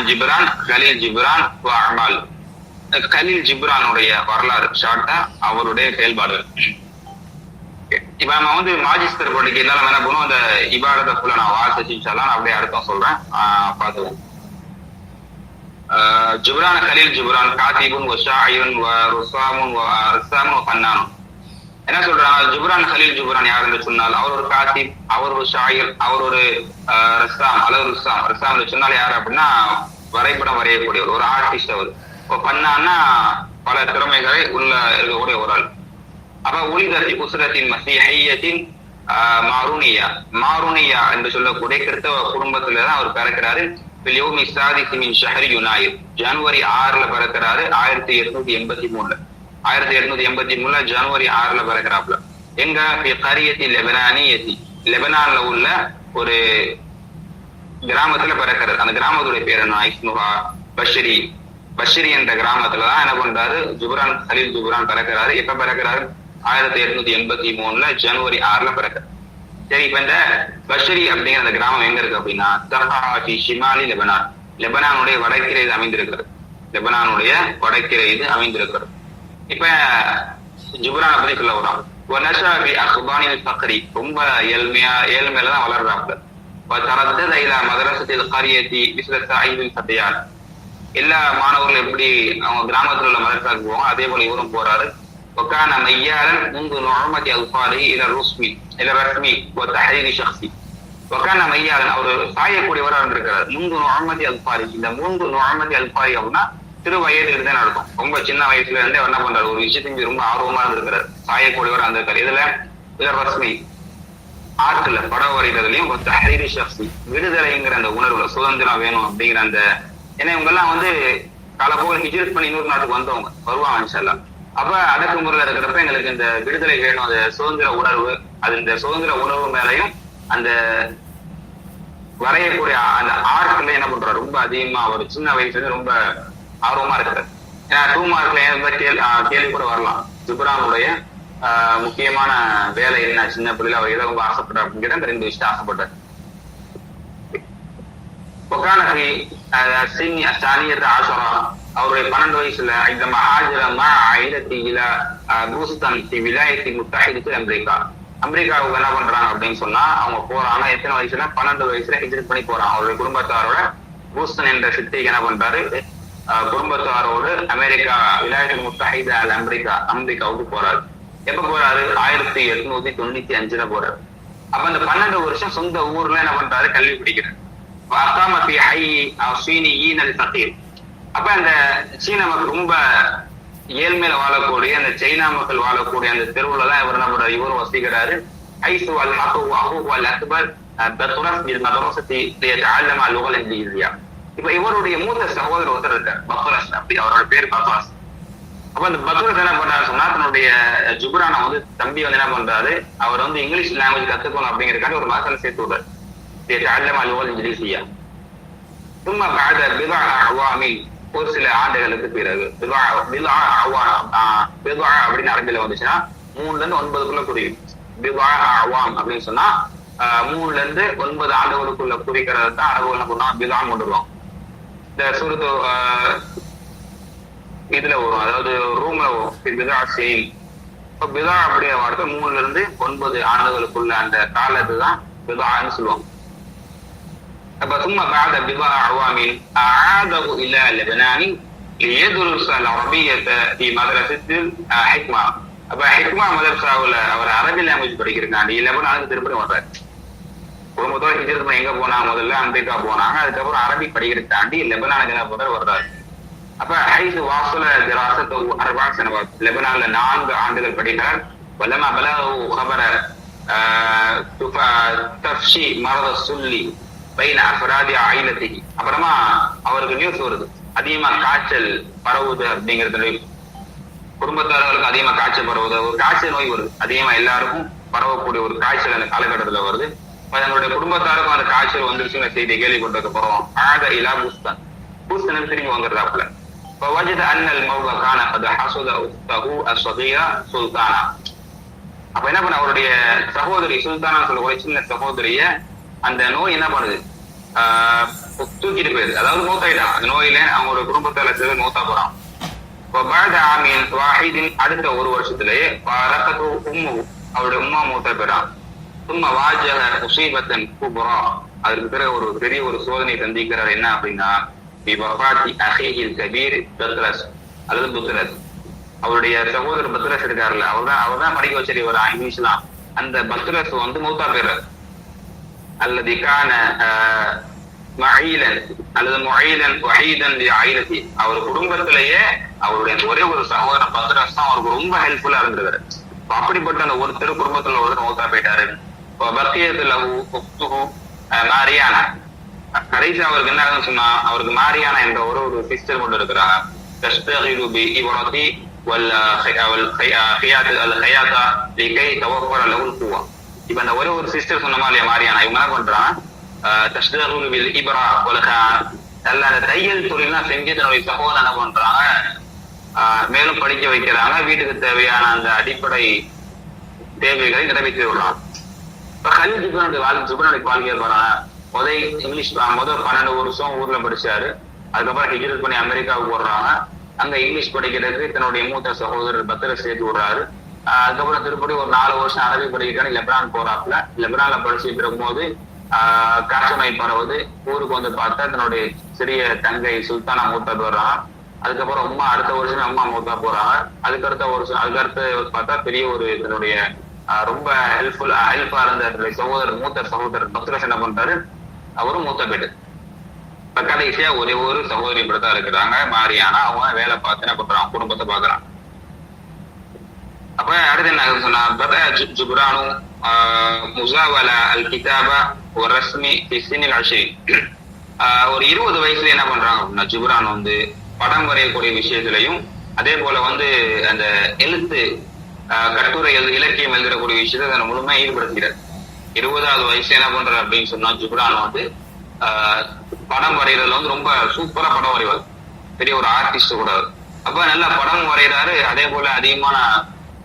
ஜிப்ரான் கலீல் ஜிப்ரான் அமால். கலீல் ஜிப்ரானுடைய வரலாறு ஷார்ட்டா அவருடைய செயல்பாடுகள். இப்ப நம்ம மாஜிஸ்டர் போட்டிக்கு இருந்தாலும் என்ன பண்ணுவோம், அந்த இபாரத்தை ஃபுல்லா நான் வாசிச்சு இன்ஷா அல்லாஹ் நான் அப்படியே அர்த்தம் சொல்றேன், பாத்துவோம். ஜிப்ரான் கலீல் ஜிப்ரான் காத்திபுன் வஷாயிரன் ருசாமுன் ரஸ்ஸாமுன் ஃபன்னானுன். என்ன சொல்றாங்க, ஜிப்ரான் கலீல் ஜிப்ரான் யார் என்று சொன்னால் அவர் ஒரு காத்திப், அவர் ஒரு ஷாயிர், அவர் ஒரு ரஸ்ஸாம் அல்லது ரஸ்ஸாம் என்று சொன்னால் யார் அப்படின்னா வரைபடம் வரையக்கூடிய ஒரு ஆர்டிஸ்ட். அவர் இப்போ ஃபன்னான்னா பல திறமைகளை உள்ள இருக்கக்கூடிய ஒரு ஆள். அப்ப உலிதத்தி உஸ்ரத்தின் மசீஹிய்யத்தின் மாருனியா, மாருனியா என்று சொல்லக்கூடிய கிறிஸ்தவ குடும்பத்துல தான் அவர் பிறக்கிறாரு. யௌமி ஸாதிஸி மின் ஷஹரி யுனாயிர், ஜனவரி 6 பிறக்கிறாரு 1883. 1883 ஜனவரி 6 பிறக்கிறாப்ல. எங்க கரியத்தி லெபனானியத்தி, லெபனான்ல உள்ள ஒரு கிராமத்துல பிறக்கிறார். அந்த கிராமத்துடைய பேர் என்ன, இஸ்முஹா பஷரி. பஷரி என்ற கிராமத்துலதான் என்ன பண்றாரு ஜிப்ரான் கலீல் ஜிப்ரான் பிறக்கிறாரு. எப்ப பிறக்கிறாரு, 1883 ஜனவரி 6 பிறக்கிறார். சரி, இப்ப இந்த பஷரி அப்படிங்கிற அந்த கிராமம் எங்க இருக்கு அப்படின்னா தர்ஹாஃபி ஷிமாலி லெபனான், லெபனானுடைய வடக்கிரை இது அமைந்திருக்கிறது. லெபனானுடைய வடக்கிரை இது அமைந்திருக்கிறது. இப்ப ஜிப்ரான் பத்தி சொல்ல வரோம். ரொம்ப ஏழ்மையில தான் வளர்றாங்க. எல்லா மாணவர்களும் எப்படி அவங்க கிராமத்துல உள்ள மதரசாவுக்கு போவாங்க அதே போல இவரும் போறாரு. وكان ميالا منذ نعومة أظفاره إلى الرسم والتحرير الشخصي. وكان ميالا அவர் சாயக்கூடியவராக இருந்திருக்கிறார். முந்து நுஅமதி அல்பாரி, இந்த முந்து நுஅமதி அல்பாரி அப்படின்னா சிறு வயது இருந்தே நடக்கும். ரொம்ப சின்ன வயசுல இருந்தே என்ன பண்றாரு, ஒரு விஷயத்தின் ரொம்ப ஆர்வமா இருந்திருக்கிறார், சாயக்கூடியவராக இருந்திருக்காரு. இதுல ரஸ்மி ஆர்ட்ல படம் வரைகிறதுலயும் தஹ்ரீரி ஷஃப்ஸி விடுதலைங்கிற அந்த உணர்வுல சுதந்திரம் வேணும் அப்படிங்கிற அந்த, ஏன்னா இவங்க எல்லாம் வந்து காலப்போக ஹிஜ்ரத் பண்ணி இன்னொரு நாட்டுக்கு வந்தவங்க வருவாங்க இன்ஷால்லா. அப்ப அடக்குமுறையில இருக்கிறப்ப எங்களுக்கு இந்த விடுதலை வேணும், அந்த சுதந்திர உணர்வு, அது இந்த சுதந்திர உணர்வு மேலையும் அந்த வரையக்கூடிய அந்த ஆர்ட்ல என்ன பண்றாரு ரொம்ப அதிகமா ஒரு சின்ன வயசுல ரொம்ப ஆர்வமா இருக்கிறார். ஏன்னா 2 மார்க்ல கேள்வி கூட வரலாம், ஜிப்ரானுடைய முக்கியமான வேலை என்ன சின்ன பிள்ளைல அவர் எதை ரொம்ப ஆசைப்பட்டார் அப்படின்னு கேட்டா இந்த 2 விஷயத்தை ஆசைப்பட்டார். அவருடைய 12 வயசுல இந்த மஹாஜரமா ஐலத்தில பூஸ்தான் விலாயத்தி முத்தாஹிதத்தில் அமெரிக்கா, அமெரிக்காவுக்கு என்ன பண்றாங்க அப்படின்னு சொன்னா அவங்க போறாங்க. எத்தனை வயசுல? 12 வயசுல ஹிஜ்ரத் பண்ணி போறாங்க. அவருடைய குடும்பத்தாரோட பூஸ்டன் என்ற சிட்டிக்கு என்ன பண்றாரு, குடும்பத்தாரோடு அமெரிக்கா விலாயத்தில் முத்தாஹித அல் அமெரிக்காவுக்கு போறாரு. எப்ப போறாரு? 1895 போறாரு. அப்ப அந்த 12 வருஷம் சொந்த ஊர்ல என்ன பண்றாரு, கல்வி படிக்கிறார். அப்ப அந்த சீன மக்கள் ரொம்ப ஏழ்மையில வாழக்கூடிய அந்த சைனா மக்கள் வாழக்கூடிய அந்த தெருவுல தான் இவர் என்ன பண்றாரு, இவரும் வசிக்கிறாரு. இப்ப இவருடைய மூத்த சகோதரர் ஒருத்தர் இருக்கார், பத்ரஸ், அப்படி அவரோட பேர் பத்ரஸ். அப்ப அந்த பத்ரஸ் என்ன பண்றாரு சொன்னா, தன்னுடைய ஜுப்ரான வந்து தம்பி வந்து என்ன பண்றாரு, அவர் வந்து இங்கிலீஷ் லாங்குவேஜ் கத்துக்கணும் அப்படிங்கிறதுக்காக ஒரு மசாலா சேர்த்து விடுறாரு. ஒரு சில ஆண்டுகளுக்கு பிறகு அப்படின்னு அரபில வந்துச்சுன்னா 3 to 9 குறிக்கும். அப்படின்னு சொன்னா 3 to 9 ஆண்டுகளுக்குள்ள குறிக்கிறது தான் அரபு என்ன பண்ணா பிதான் கொண்டுருவோம். இந்த சுருத்து இதுல வரும், அதாவது ரூம்ல வரும் பிதா சேம். இப்ப பிதா அப்படியே வார்த்தை 3 to 9 ஆண்டுகளுக்குள்ள அந்த காலத்து தான் பிதான்னு சொல்லுவாங்க. ثم بعد بضع عوام أعاده إلى لبنان ليدرس العربية في مدرسة حكمة. அப்ப ஹிக்மா மதரசாவுல அவர் அரபி லாங்குவேஜ் படிக்கிறதுக்காண்டி லெபனானுக்கு திருப்பி வர்றாரு. ஒரு முதல் ஹிஜ்ரத் எங்க போனாங்க, முதல்ல அமெரிக்கா போனாங்க, அதுக்கப்புறம் அரபி படிக்கிறதுக்காண்டி லெபனானுக்கு என்ன பண்றாரு, வர்றாரு. அப்ப ஹைது வாசல திராசத்து 4 சனவாத், லெபனான்ல 4 ஆண்டுகள் படிக்கிறார். வலமா பலகு خبر தஃஷி மரத சுல்லி பைன அஃபராதி ஆயிலத்திகி. அப்புறமா அவருக்கு நியூஸ் வருது, அதிகமா காய்ச்சல் பரவுது அப்படிங்கிறது, குடும்பத்தாரர்களுக்கு அதிகமா காய்ச்சல் பரவுது, ஒரு காய்ச்சல் நோய் வருது, அதிகமா எல்லாருக்கும் பரவக்கூடிய ஒரு காய்ச்சல் அந்த காலகட்டத்துல வருது. தன்னுடைய குடும்பத்தாருக்கும் அந்த காய்ச்சல் வந்துருச்சுங்கிற செய்தியை கேள்விப்பட்டதுக்கு அப்புறம் ஆக இலா பூஸ்தன் திரும்பி வந்துடுறாப்புல. அப்ப என்ன பண்ண, அவருடைய சகோதரி சுல்தானா சொல்லக்கூடிய சின்ன சகோதரிய அந்த நோய் என்ன பண்ணுது, தூக்கிட்டு போயிருது, அதாவது மூத்தாயிட்டான். அந்த நோயில அவங்களோட குடும்பத்தால சேர்ந்து மூத்தா போறான். அடுத்த 1 வருஷத்திலேயே அவருடைய உம்மா மூத்தா போயிடான். சும்மா வாஜக முசீபத்தன் கூபுரா, அதுக்கு பிறகு ஒரு பெரிய ஒரு சோதனை சந்திக்கிறார். என்ன அப்படின்னா கபீர் பத்ரஸ் அல்லது புத்ரஸ், அவருடைய சகோதரர் பத்ரஸ் இருக்காருல்ல, அவர்தான் படிக்க வச்சிருக்க இங்கிலீஷ்லாம். அந்த பத்ரஸ் வந்து மூத்தா போயிடுறாரு. அல்லது கான மஹீலன் அல்லது முஹீலன் வஹீதன் லிஆயிலதி, அவர் குடும்பத்திலேயே அவருடைய ஒரே ஒரு சகோதரன் பத்ரஸ் தான் அவருக்கு ரொம்ப ஹெல்ப்ஃபுல்லா இருந்திருக்காரு. அப்படிப்பட்ட அந்த ஒருத்தர் குடும்பத்துல ஒருத்தர் மூத்தா போயிட்டாரு. பக்கியத்துல மாரியானா, கடைசி அவருக்கு என்ன ஆகுதுன்னு சொன்னா, அவருக்கு மாரியானா என்ற ஒரு சிஸ்டர் கொண்டு இருக்கிறாங்க. தஸ்தகிலு பி இப்ராதி வல் ஹியாத் அல் ஹியாதா லிகை தவஃபர லஹுல் குவா. இப்ப அந்த ஒரு சிஸ்டர் சொன்னமா இல்லையா மாரியானா, இவங்க என்ன பண்றான், தஸ்தகிலு பில் இப்ரா வல் நல்ல அந்த தையல் தொழிலாம் செஞ்சு தன்னுடைய சகோதரன் என்ன பண்றாங்க, மேலும் படிக்க வைக்கிறாங்க. வீட்டுக்கு தேவையான அந்த அடிப்படை தேவைகளை நிறைவேற்றி விடுறாங்க. இப்ப கலீல் ஜிப்ரானுடைய வாழ்க்கையை பாருங்க. இங்கிலீஷ் 12 வருஷம் ஊர்ல படிச்சாரு. அதுக்கப்புறம் ஹிஜ்ரத் பண்ணி அமெரிக்காவுக்கு போடுறாங்க. அங்க இங்கிலீஷ் படிக்கிறதுக்கு தன்னுடைய மூத்த சகோதரர் பத்திர சேர்த்து விடுறாரு. அதுக்கப்புறம் திருப்படி ஒரு 4 வருஷம் அரபி படிக்கிறான்னு லெபனான் போறாப்புல. லெபனான்ல படிச்சுட்டு இருக்கும்போது காய்ச்சல் நோய் பரவுது. ஊருக்கு வந்து பார்த்தா தன்னுடைய சிறிய தங்கை சுல்தானா மூத்தா போடுறாங்க. அதுக்கப்புறம் அம்மா அடுத்த வருஷமே அம்மா மூத்தா போறாங்க. அதுக்கடுத்த பார்த்தா பெரிய ஒரு தன்னுடைய ரொம்ப ஹெல்ப்பா இருந்த சகோதரர் மூத்த சகோதரர் பத்ரஸ் என்ன பண்றாரு, அவரும் மூத்த போயிட்டு. இப்ப கடைசியா ஒரே ஒரு சகோதரி இப்படித்தான் இருக்கிறாங்க மாரியானா. அவங்க வேலை பார்த்து என்ன பண்றாங்க, குடும்பத்தை பாக்குறாங்க. அப்ப அடுத்து என்ன சொன்னா, ஜுப்ரானு முசாவலா அல் கிதாபா ஒரு ரஸ்மி சினில் அஷரி. ஒரு 20 வயசுல என்ன பண்றாங்க அப்படின்னா ஜிப்ரான் வந்து படம் வரையக்கூடிய விஷயத்திலையும் அதே போல வந்து அந்த எழுத்து கட்டுரை இலக்கியம் எழுதக்கூடிய விஷயத்தை முழுமையா ஈடுபடுத்துகிறார். 20வது வயசு என்ன பண்றாரு அப்படின்னு சொன்னா ஜிப்ரான் வந்து படம் வரைகிறதுல வந்து ரொம்ப சூப்பரா படம் வரைவார். பெரிய ஒரு ஆர்டிஸ்ட் கூட. அப்ப நல்லா படம் வரைகிறாரு. அதே போல அதிகமான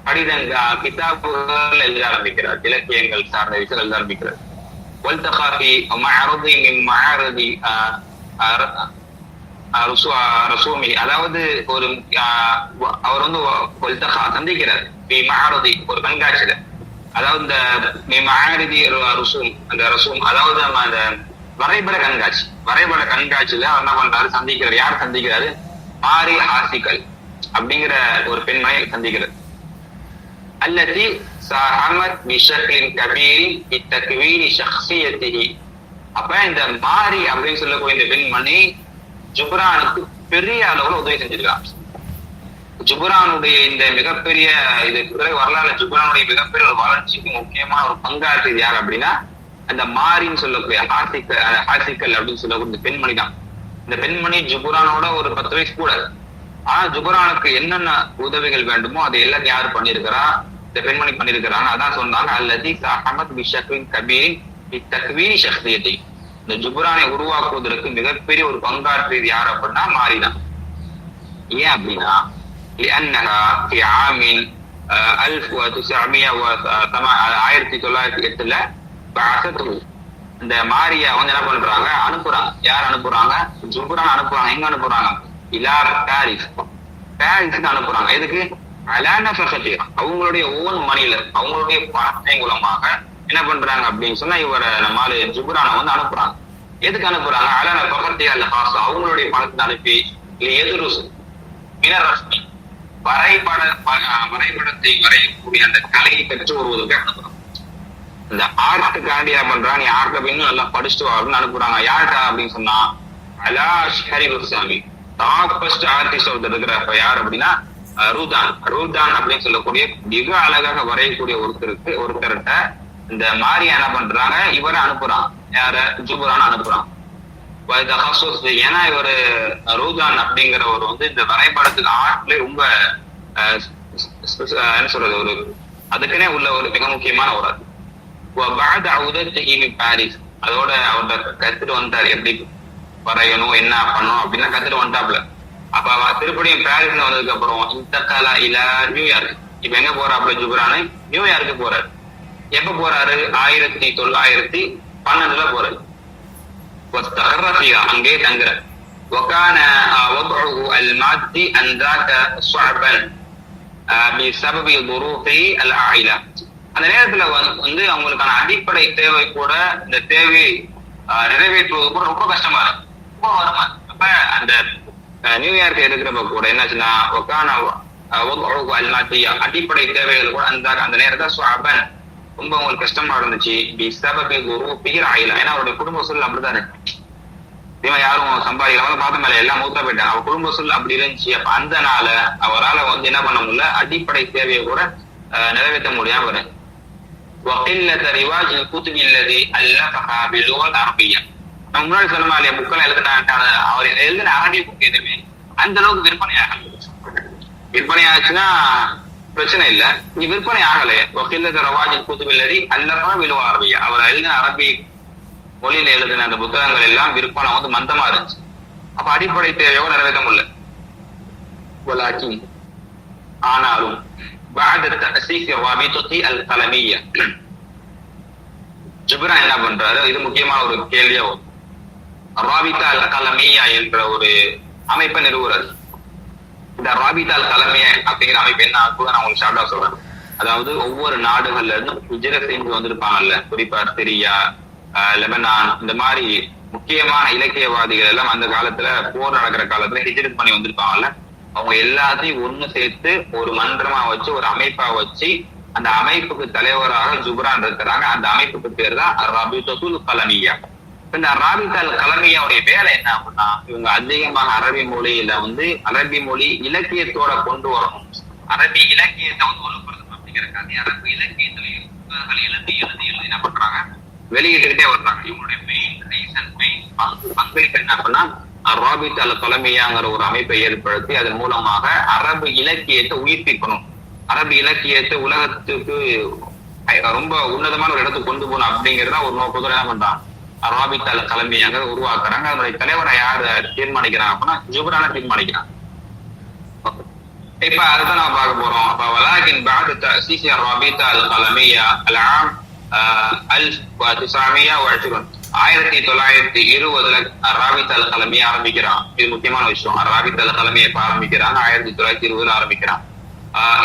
கடிதங்கள் கிதாபுகள் எழுத ஆரம்பிக்கிறார். இலக்கியங்கள் சார்ந்த விஷயம் எழுத ஆரம்பிக்கிறார். ரசூமி, அதாவது ஒரு அவர் வந்து சந்திக்கிறார் ஒரு கண்காட்சியில. அதாவது இந்த ரசூம், அந்த ரசூம் அதாவது நம்ம அந்த வரைபட கண்காட்சியில அவர் என்ன பண்றாரு, சந்திக்கிறார். யார் சந்திக்கிறாரு? மாரி ஹாசிகல் அப்படிங்கிற ஒரு பெண்மணி சந்திக்கிறார். அல்லதி சஹமத் பிஷக்லின் கபீரின் பித்தக்வீனி ஷக்ஸியத்திஹி. அப்ப இந்த மாரி அப்படின்னு சொல்லக்கூடிய இந்த பெண்மணி ஜிப்ரானுக்கு பெரிய அளவுல உதவி செஞ்சிருக்காங்க. ஜிப்ரானுடைய இந்த மிகப்பெரிய இது வரலாறு ஜிப்ரானுடைய மிகப்பெரிய ஒரு வளர்ச்சிக்கு முக்கியமான ஒரு பங்காற்றியது யார் அப்படின்னா அந்த மாரின்னு சொல்லக்கூடிய ஹாசிக்கல் அப்படின்னு சொல்லக்கூடிய இந்த பெண்மணி தான். இந்த பெண்மணி ஜிப்ரானோட ஒரு 10 வயசு கூட. ஆனா ஜிப்ரானுக்கு என்னென்ன உதவிகள் வேண்டுமோ அதை எல்லாம் யாரு பண்ணிருக்கிறா? இந்த பெண்மணி பண்ணிருக்கிறாங்க. அதான் சொன்னாங்க அல்லதி சஹமத் பிஷக்லின் கபீரின் பித்தக்வீனி ஷக்ஸியத்தி. இந்த ஜிப்ரானை உருவாக்குவதற்கு மிகப்பெரிய ஒரு பங்காற்றியது யார் அப்படின்னா மாறிதான். ஏன் அப்படின்னா لأنها في عام 1908 بعثته. இந்த மாரியா வந்து என்ன பண்றாங்க, அனுப்புறாங்க. யார் அனுப்புறாங்க? ஜிப்ரான் அனுப்புறாங்க. எங்க அனுப்புறாங்க? இலா பாரிஸ்க்கு அனுப்புறாங்க. எதுக்கு? அவங்களுடைய ஓன் மணில அவங்களுடைய பணத்தின் மூலமாக என்ன பண்றாங்க அப்படின்னு சொன்னா இவரை நம்மால ஜிப்ரானை வந்து அனுப்புறாங்க. எதுக்கு அனுப்புறாங்க? அலான பகத்தியா இல்ல காசு அவங்களுடைய பணத்தை அனுப்பி எதிர்ப்பு மினரஸ்மி வரைபடத்தை வரையக்கூடிய அந்த கலையை கற்று வருவதற்கு அனுப்புறாங்க. இந்த ஆர்ட்டுக்காண்டி என்ன பண்றாங்க, நீ ஆர்ட் அப்படின்னு நல்லா படிச்சுட்டு வா அப்படின்னு அனுப்புறாங்க. யார்டா அப்படின்னு சொன்னா அலாஷ் ஹரிபுசாமி, டாப்பஸ்ட் ஆர்டிஸ்ட் ஒருத்தர் இருக்கிறப்ப யார் அப்படின்னா ரூதான் அப்படின்னு சொல்லக்கூடிய மிக அழகாக வரையக்கூடிய ஒருத்தர்கிட்ட இந்த மாரியா என்ன பண்றாங்க, இவரை அனுப்புறான். யார? ஜிப்ரான் அனுப்புறான். ஏன்னா இவரு ரூதான் அப்படிங்கிறவர் வந்து இந்த வரைபடத்துக்கு ஆர்ட்ல ரொம்ப என்ன சொல்றது, ஒரு அதுக்குன்னே உள்ள ஒரு மிக முக்கியமான ஒரு பாரிஸ். அதோட அவர்கிட்ட கத்துட்டு வந்துட்டாரு எப்படி வரையணும் என்ன பண்ணணும் அப்படின்னா கத்துட்டு வந்துட்டாப்ல. அப்ப திருப்படியும் பாரிஸ்ல வந்ததுக்கு அப்புறம் இன்தகலா இலா நியூயார்க். இப்ப எங்க போறாப்ல ஜிப்ரான்? நியூயார்க்கு போறாரு. எப்ப போறாரு? 1912 போறாரு. அங்கே தங்குற وكان وضعه المادي أنذاك صعبا بسبب ظروفه العائلة. அந்த நேரத்துல வந்து அவங்களுக்கான அடிப்படை தேவை கூட இந்த தேவை நிறைவேற்றுவது கூட ரொம்ப கஷ்டமா இருக்கு, ரொம்ப வருமா. அப்ப அந்த நியூயார்க் இருக்கிறப்ப கூட என்னாச்சுன்னா அடிப்படை தேவைகள் கூட அந்த நேரத்தை சுஅபன் ரொம்ப அவங்களுக்கு கஷ்டமா இருந்துச்சு. ஏன்னா அவருடைய குடும்ப சூழல் அப்படிதான் இருக்கு. யாரும் சம்பாதிக்கல பார்த்த மேல எல்லாம் மூத்தா போயிட்டாங்க. அவர் குடும்ப சூழல் அப்படி இருந்துச்சு. அப்ப அந்த நாள அவரால் வந்து என்ன பண்ண முடியல, அடிப்படை தேவையை கூட நிறைவேற்ற முடியாம வரும். நம்ம முன்னாடி சொன்ன மாதிரி புக்கெல்லாம் எழுதினாங்க. அவர் எழுதின அரபிய புக் எதுவுமே அந்த அளவுக்கு விற்பனை ஆகல. விற்பனை ஆச்சுன்னா பிரச்சனை இல்ல, நீ விற்பனை ஆகலையே. ரவாஜின் கூத்துவில்லதி அல்லவா விழுவ அரபியா. அவர் எழுதின அரபி மொழியில எழுதின அந்த புத்தகங்கள் எல்லாம் விற்பனை வந்து மந்தமா இருந்துச்சு. அப்ப அடிப்படை தேவையோ நிறைவேற்ற முடியல. ஆனாலும் ஜிப்ரான் என்ன பண்றாரு, இது முக்கியமான ஒரு கேள்வியா வரும். ராபிதா அல் கலமியா என்ற ஒரு அமைப்பை நிறுவுறாரு. இந்த ராபிதா அல் கலமியா அப்படிங்கிற அமைப்பு என்ன ஆகுது நான் உங்களுக்கு ஷார்ட்டா சொல்றேன். அதாவது ஒவ்வொரு நாடுகள்ல இருந்தும் ஹிஜ்ரத் செஞ்சு வந்திருப்பாங்கல்ல, குறிப்பா சிரியா, லெபனான், இந்த மாதிரி முக்கியமான இலக்கியவாதிகள் எல்லாம் அந்த காலத்துல போர் நடக்கிற காலத்துல ஹிஜ்ரத் பண்ணி வந்திருப்பாங்கல்ல, அவங்க எல்லாத்தையும் ஒண்ணு சேர்த்து ஒரு மன்றமா வச்சு ஒரு அமைப்பா வச்சு அந்த அமைப்புக்கு தலைவராக ஜிப்ரான் இருக்கிறாங்க. அந்த அமைப்புக்கு பேர் தான் ராபிதத்துல் கலமியா. இந்த ராபிதா அல் கலமியாவுடைய வேலை என்ன அப்படின்னா, இவங்க அதிகமாக அரபி மொழியில வந்து அரபி மொழி இலக்கியத்தோட கொண்டு வரணும், அரபி இலக்கியத்தை வந்து ஒழுங்குபடுத்தணும் அப்படிங்கிறக்காண்டி அரபு இலக்கியத்திலையும் புத்தகங்கள் எழுதி எழுதி எழுதி என்ன பண்றாங்க, வெளியிட்டுக்கிட்டே வர்றாங்க. இவங்களுடைய மெயின் ரீசன், மெயின் பங்களிப்பு என்ன அப்படின்னா, ராபித் அல் கலமியாங்கிற ஒரு அமைப்பை ஏற்படுத்தி அதன் மூலமாக அரபு இலக்கியத்தை உயிர்ப்பிக்கணும், அரபு இலக்கியத்தை உலகத்துக்கு ரொம்ப உன்னதமான ஒரு இடத்துக்கு கொண்டு போகணும் அப்படிங்கிறத ஒரு நோக்கத்தோட என்ன பண்றாங்க, ராபித் அல் கலமியாங்க உருவாக்குறாங்க. அதனுடைய தலைவரை யார் தீர்மானிக்கிறாங்க அப்படின்னா ஜுப்ரான தீர்மானிக்கிறாங்க. இப்ப அதுதான் நம்ம பார்க்க போறோம். அப்ப வலாகின் بعد تأسيس الرابطة القلمية العام 1920 1920 ராபித் அல் கலமியா ஆரம்பிக்கிறான். இது முக்கியமான விஷயம். ராபித் அல் கலமியா இப்ப ஆரம்பிக்கிறாங்க, 1920 ஆரம்பிக்கிறான்.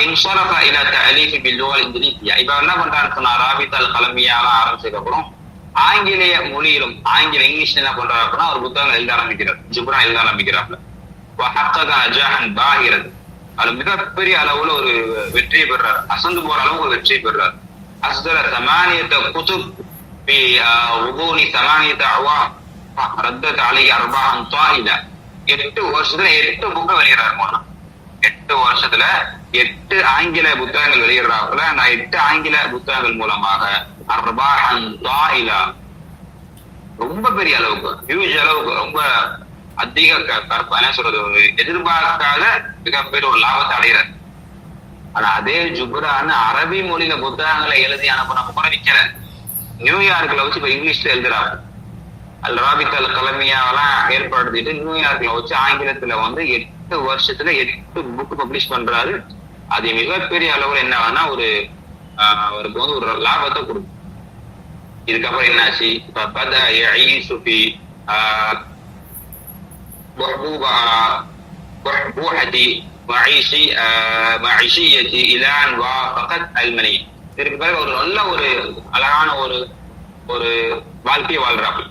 انصرف الى تأليف باللغة الانجليزية. இப்ப என்ன பண்றான்னு சொன்னா, ராபித் அல் கலமியா ஆரம்பிச்சதுக்கு அப்புறம் ஆங்கிலேய மொழியிலும் இங்கிலீஷ்ல என்ன பண்றாரு அப்படின்னா ஒரு புத்தகம் எழுத ஆரம்பிக்கிறார், ஜுப்ரான் எழுத ஆரம்பிக்கிறாப்ல. அது மிகப்பெரிய அளவுல ஒரு வெற்றியை பெறாரு, அசந்து போற அளவுக்கு ஒரு வெற்றியை பெறாரு. அஸ்தர சமானியத்தை குதுப் في غضون 8 أعوام ردت عليه 4 طائلة. 8 வருஷத்துல 8 புக்க வெளியிடறாரு. 8 வருஷத்துல 8 ஆங்கில புத்தகங்கள் வெளியிடறாப்புல. நான் 8 ஆங்கில புத்தகங்கள் மூலமாக 4 طائلة, ரொம்ப பெரிய அளவுக்கு, ஹியூஜ் அளவுக்கு, ரொம்ப அதிக என்ன சொல்றது, எதிர்பார்க்காத மிகப்பெரிய ஒரு லாபத்தை அடைகிறார். ஆனா அதே ஜுப்ரான் அரபி மொழியில புத்தகங்களை எழுதி அனுப்ப நம்ம கூட நிக்கல, நியூயார்க்ல வச்சு இப்ப இங்கிலீஷ்ல எழுதுறாங்க. அல் ராபித் அல் கலமியாவெல்லாம் ஏற்படுத்திட்டு நியூயார்க்ல வச்சு ஆங்கிலத்துல 8 வருஷத்துல 8 புக் பப்ளிஷ் பண்றாரு. அது மிகப்பெரிய அளவுல என்ன ஆகுனா அவருக்கு ஒரு லாபத்தை கொடுக்கும். இதுக்கப்புறம் என்னாச்சு, இதற்கு பிறகு ஒரு நல்ல ஒரு அழகான ஒரு வாழ்க்கையை வாழ்றாப்புல,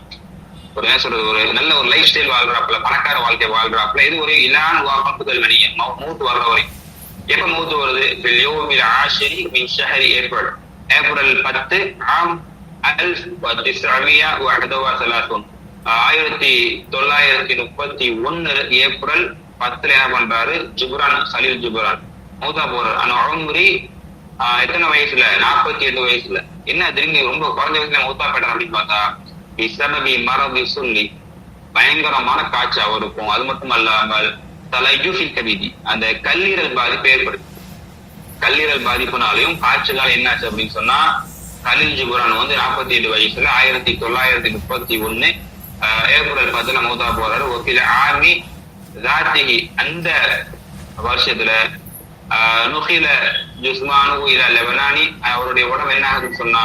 ஒரு என்ன சொல்றது, ஒரு நல்ல ஒரு லைஃப் ஸ்டைல் வாழ்றாப்புல, பணக்கார வாழ்க்கை வாழ்றாப்புல. இது ஒரு இலான் வாக்குதல் மணிய மூத்து வர்ற வரை. எப்ப மூத்து வருது, ஏப்ரல் 10 1931 ஏப்ரல் 10 என்ன பண்றாரு, ஜுப்ரான் சலீல் ஜுப்ரான் மூத்தா போறாரு. ஆனா எத்தனை வயசுல, 48 வயசுல. என்ன திரும்பி ரொம்ப குறைஞ்ச வயசுல மூத்தா போயிட்டார் அப்படின்னு பார்த்தா, இசபி மரபு சொல்லி பயங்கரமான காய்ச்சி அவருக்கும். அது மட்டும் அல்லாமல் தலையூஃபில் கவிதி, அந்த கல்லீரல் பாதிப்பு ஏற்படுது. கல்லீரல் பாதிப்புனாலையும் காய்ச்சலால் என்னாச்சு அப்படின்னு சொன்னா, சலீல் ஜுப்ரான் 48 வயசுல 1931 ஏப்ரல் 10 மூத்தா போறாரு. ஒக்கில ஆர்மி ஜாத்திகி, அந்த வருஷத்துல நுகில ஜுஸ்மானு இல லெபனானி, அவருடைய உடம்பு என்ன ஆகுதுன்னு சொன்னா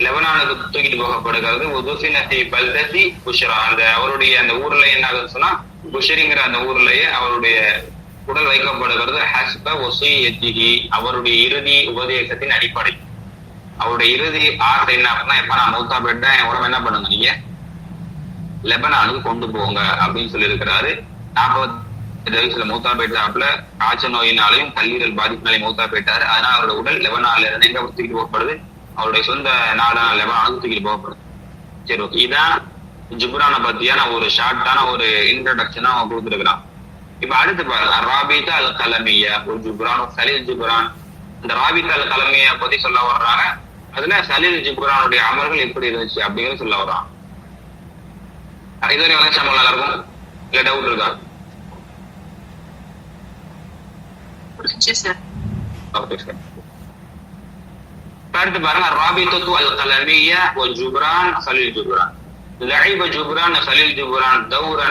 லெபனானுக்கு தூக்கிட்டு போகப்படுகிறது. பல்தசி புஷ்ரா, அந்த அவருடைய அந்த ஊர்ல என்ன ஆகுதுன்னு சொன்னா புஷரிங்கிற அந்த ஊர்லயே அவருடைய உடல் வைக்கப்படுகிறது. ஹஸ்ப ஒசியத்திகி, அவருடைய இறுதி உபதேசத்தின் அடிப்படை. அவருடைய இறுதி ஆசை என்ன அப்படின்னா, எப்ப நான் மௌத்தா போயிட்டேன் என் உடம்பு என்ன பண்ணுங்க, நீங்க லெபனானுக்கு கொண்டு போங்க அப்படின்னு சொல்லி இருக்கிறாரு. 40 வயசுல மௌத்தா போயிட்டாப்புல. காய்ச்சல் நோயினாலையும் கல்லீரல் பாதிப்பினாலையும் மௌத்தா போயிட்டாரு. அதனால அவரோட உடல் லெபனான்ல இருந்து எங்க தூக்கிட்டு போகப்படுது, அவருடைய சொந்த நாடான லெபனானுக்கு தூக்கிட்டு போகப்படுது. சரி, ஓகே. இதான் ஜுப்ரானை பத்தியான ஒரு ஷார்ட்டான ஒரு இன்ட்ரோடக்ஷனா அவன் கொடுத்துருக்கிறான். இப்ப அடுத்து பாருங்க, ராபித் அல் கலமியா ஒரு ஜுப்ரான், சலீல் ஜுப்ரான். இந்த ராபித் அல் கலமியா பத்தி சொல்ல வர்றாங்க. அதுல சலீல் ஜுப்ரானுடைய அமல்கள் எப்படி இருந்துச்சு அப்படிங்கிறது சொல்ல வர்றான். இதுவரை வந்து சம்பளம் நல்லா இருக்கும், இல்ல டவுட் இருக்கா? அடுத்து பாருங்க, ராபித்தத்து அல் கலமியா வ ஜுப்ரான் சலீல் ஜுப்ரான். لعب جبران خليل جبران دورا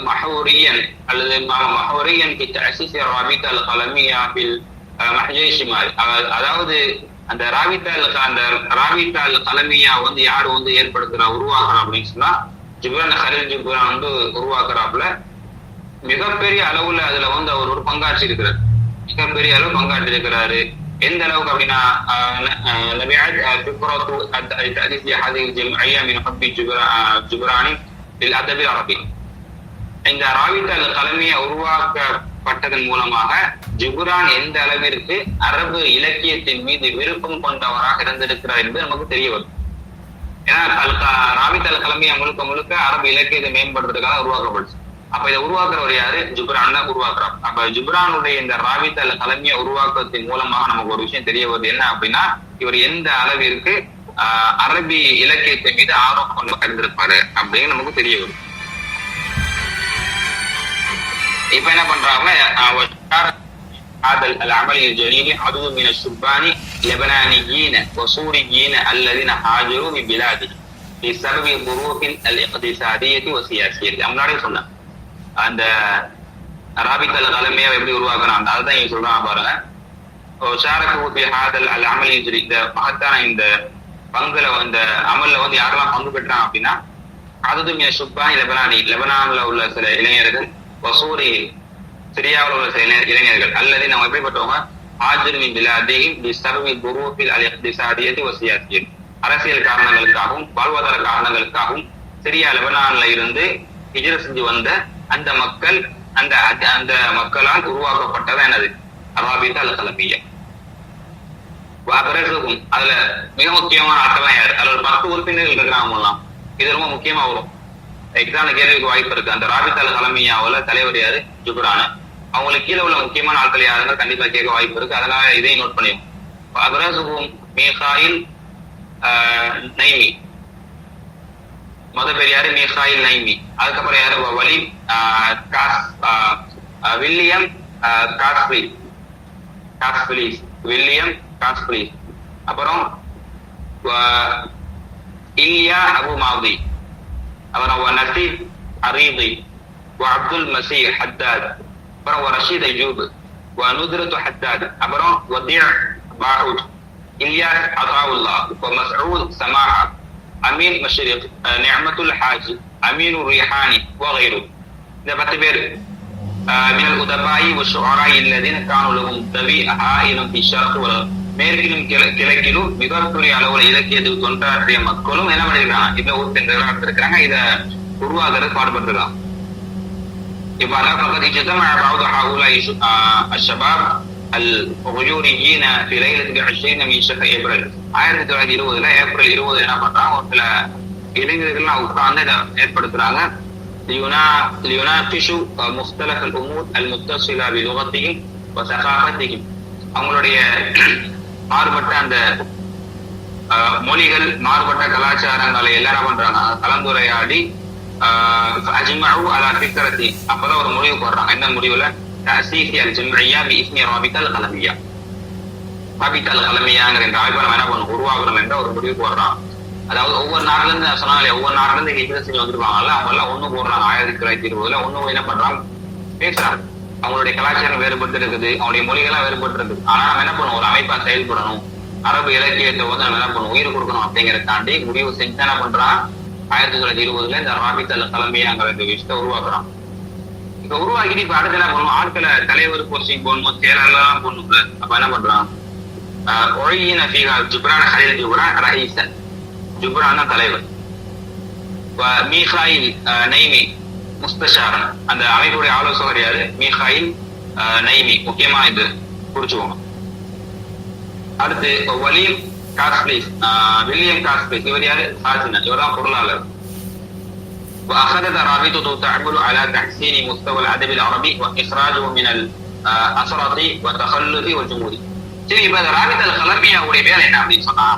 محوريا அல்லது محوريا في تأسيس الرابطة القلمية في المحجر الشمالي. அதாவது அந்த ராபித்தா அல் கலமியா யாரு உருவாக்குறா அப்படின்னு சொன்னா, ஜுப்ரான் கலீல் ஜுப்ரான் உருவாக்குறாப்புல. மிகப்பெரிய அளவுல அதுல அவர் ஒரு பங்காற்றி இருக்கிறார், மிகப்பெரிய அளவு பங்காற்றி இருக்கிறாரு. எந்த அளவுக்கு அப்படின்னா, இந்த ராபித் அல் கலமியா உருவாக்கப்பட்டதன் மூலமாக ஜுப்ரான் எந்த அளவிற்கு அரபு இலக்கியத்தின் மீது விருப்பம் கொண்டவராக இருந்திருக்கிறார் என்பது நமக்கு தெரிய வரும். ஏன்னா ராபித் அல் கலமியா முழுக்க அரபு இலக்கியத்தை மேம்படுறதுக்காக உருவாக்கப்பட்டுச்சு. அப்ப இதை உருவாக்குறவர் யாரு? ஜுப்ரான் தான் உருவாக்குறார். அப்ப ஜுப்ரானுடைய இந்த ராபித் அல் கலமிய உருவாக்கத்தின் மூலமாக நமக்கு ஒரு விஷயம் தெரிய வருது. என்ன அப்படின்னா, இவர் எந்த அளவிற்கு அரபி இலக்கியத்தை மீது ஆர்வம் கொண்டு கருந்திருப்பாரு அப்படின்னு நமக்கு தெரிய வருது. இப்ப என்ன பண்றாங்கன்னா, العمل الجليل عدد من الشبان لبنانيين وسوريين الذين هاجروا من بلاده بسبب الظروف الاقتصادية والسياسية. முன்னாடியே சொன்னேன் அந்த ராபித் அல் கலமியை எப்படி உருவாக்குறாங்க, அதுதான் இங்க சொல்றாங்க பாருங்க. இந்த மகத்தான இந்த பங்குல இந்த அமல்ல வந்து யாரெல்லாம் பங்கு பெற்றாங்க அப்படின்னா, அதுவும் சுப்பானி லெபனானி, லெபனான்ல உள்ள சில இளைஞர்கள், வசூரி சிரியாவில் உள்ள சில இளைஞர்கள், அல்லது நம்ம எப்படிப்பட்டவங்க, ஆஜிரின் பிலாதிஹிம் பிஸபபி துரூஃபில் அல்-இக்திசாதிய்யத்தி வ-சியாசிய்யத்தி, அரசியல் காரணங்களுக்காகவும் வாழ்வாதார காரணங்களுக்காகவும் சிரியா லெபனான்ல இருந்து ஹிஜ்ரத் செஞ்சு வந்த அந்த மக்கள், அந்த அந்த மக்களால் உருவாக்கப்பட்டது என்னது, ராபித் அல் கலமிய்யா. அதுல மிக முக்கியமான ஆட்கள் யாரு, அதுல ஒரு 10 உறுப்பினர்கள் இருக்கிறாங்க. இது ரொம்ப முக்கியமா வரும், எக்ஸாம்ல கேள்விக்கு வாய்ப்பு இருக்கு. அந்த ராபித் அல் கலமிய்யாவுல தலைவர் யாரு, ஜுப்ரான். அவங்களுக்கு கீழே உள்ள முக்கியமான ஆட்கள் யாருன்னு கண்டிப்பா கேட்க வாய்ப்பு இருக்கு, அதனால இதையும் நோட் பண்ணியும். மீகாயில் நைமி, பேர் யாரு, மீகாயில் நைமி. அதுக்கப்புறம் யாரு, வலீத் வில்லியம் காஸ்பிலிஸ், வில்லியம் காஸ்பிலிஸ். அப்புறம் இல்யா அபு மாதி, அப்புறம் நசீப் அரீதி, அப்துல் மசீஹ் ஹத்தாத், அப்புறம் ரஷீத் அய்யூப், நுத்ரத்து ஹத்தாத், அப்புறம் வதீஅ் பாஹூத், இல்யாஸ் அதாவுல்லா, மஸ்ஊத் சமாஹா, அமீன் மஷ்ரிக், நிஅமத்துல் ஹாஜ், அமீன் ரிஹானி வகைரு. இந்த 10 பேர் من الأدباء والشعراء الذين كانوا لهم ذوي عائل في الشرق والغرب. மேற்கிலும் கிழக்கிலும் மிகப்பெரிய அளவுல இலக்கியத்துக்கு தொண்டாற்றிய மக்களும் என்ன பண்ணிருக்காங்க, இந்த உறுப்பினர்களாக இருக்கிறாங்க. இதை உருவாக்குறது பாடுபட்டிருக்காங்க. இப்ப فقد اجتمع بعض هؤلاء الشباب الغيوريين في ليلة 20 من شهر ஏப்ரல் 1920 ஏப்ரல் 20 என்ன பண்றாங்க, ஒரு சில இளைஞர்கள்லாம் உட்கார்ந்து இதை ஏற்படுத்துறாங்க. ليناقشوا مختلف الامور المتصله بلغتهم وثقافتهم. அவங்களுடைய மாறுபட்ட அந்த மொழிகள், மாறுபட்ட கலாச்சாரங்களை எல்லாரும் பண்றாங்க, கலந்துரையாடி அஜ்மஉ அலா ஃபிக்ரத்தி, அப்பதான் ஒரு முடிவு போடுறாங்க. என்ன முடிவுல, தஅசீஸ் அல் ஜம்இய்யா பிஇஸ்மி ராபித் அல் கலமிய்யா, ராபித் அல் கலமிய்யாங்கிற இந்த அமைப்பை நம்ம என்ன பண்ணணும், உருவாக்கணும் என்ற ஒரு முடிவு போடுறான். அதாவது ஒவ்வொரு நாடுல இருந்து சொன்னாலே, ஒவ்வொரு நாடுல இருந்து ஹிஜ்ரத் செஞ்சு வந்துருவாங்கல்ல, அவங்க எல்லாம் ஒண்ணு போடுறாங்க. 1920 ஒண்ணு என்ன பண்றாங்க, பேசுறாங்க. அவங்களுடைய கலாச்சாரம் வேறுபட்டு இருக்குது, அவங்களுடைய மொழிகள்லாம் வேறுபட்டு இருக்குது. ஆனா நம்ம என்ன பண்ணுவோம், ஒரு அமைப்பா செயல்படணும், அரபு இலக்கியத்தை வந்து நம்ம என்ன பண்ணுவோம், உயிர் கொடுக்கணும் அப்படிங்கிற தாண்டி முடிவு செஞ்சு என்ன பண்றான், 1920 இந்த ராபித் அல் கலமிய்யாங்கிற இந்த விஷயத்தை உருவாக்குறான். இப்ப உருவாக்கிட்டு இப்ப அடுத்து என்ன பண்ணுவோம், ஆட்களை தலைவர் போஸ்டிங் போடணும், செயலெல்லாம் போடணும்ல. அப்ப என்ன பண்றான், ஒழியின ஃபீஹா ஜுப்ரான் ஹலீல் ஜுப்ரான் ரஹீசன், ஜுப்ரான் தான் தலைவர். மீகாயில் நைமி முஸ்தஷாரன், அந்த அமைப்புடைய ஆலோசகர் யாரு, மீகாயில் நைமி. முக்கியமா இது குறிச்சுக்கோங்க. அடுத்து வலீம் காஸ்பிலிஸ், வில்லியம் காஸ்பிலிஸ், இவர் யாரு, சாஜினா, இவர் தான் பொருளாளர். وأخذت رابطة تعمل على تحسين مستوى الأدب العربي وإخراجه من الأسرة والتخلف والجمود. சரி, இப்ப ராபித் அல் கலமிய்யாவுடைய வேலை என்ன அப்படின்னு சொன்னா,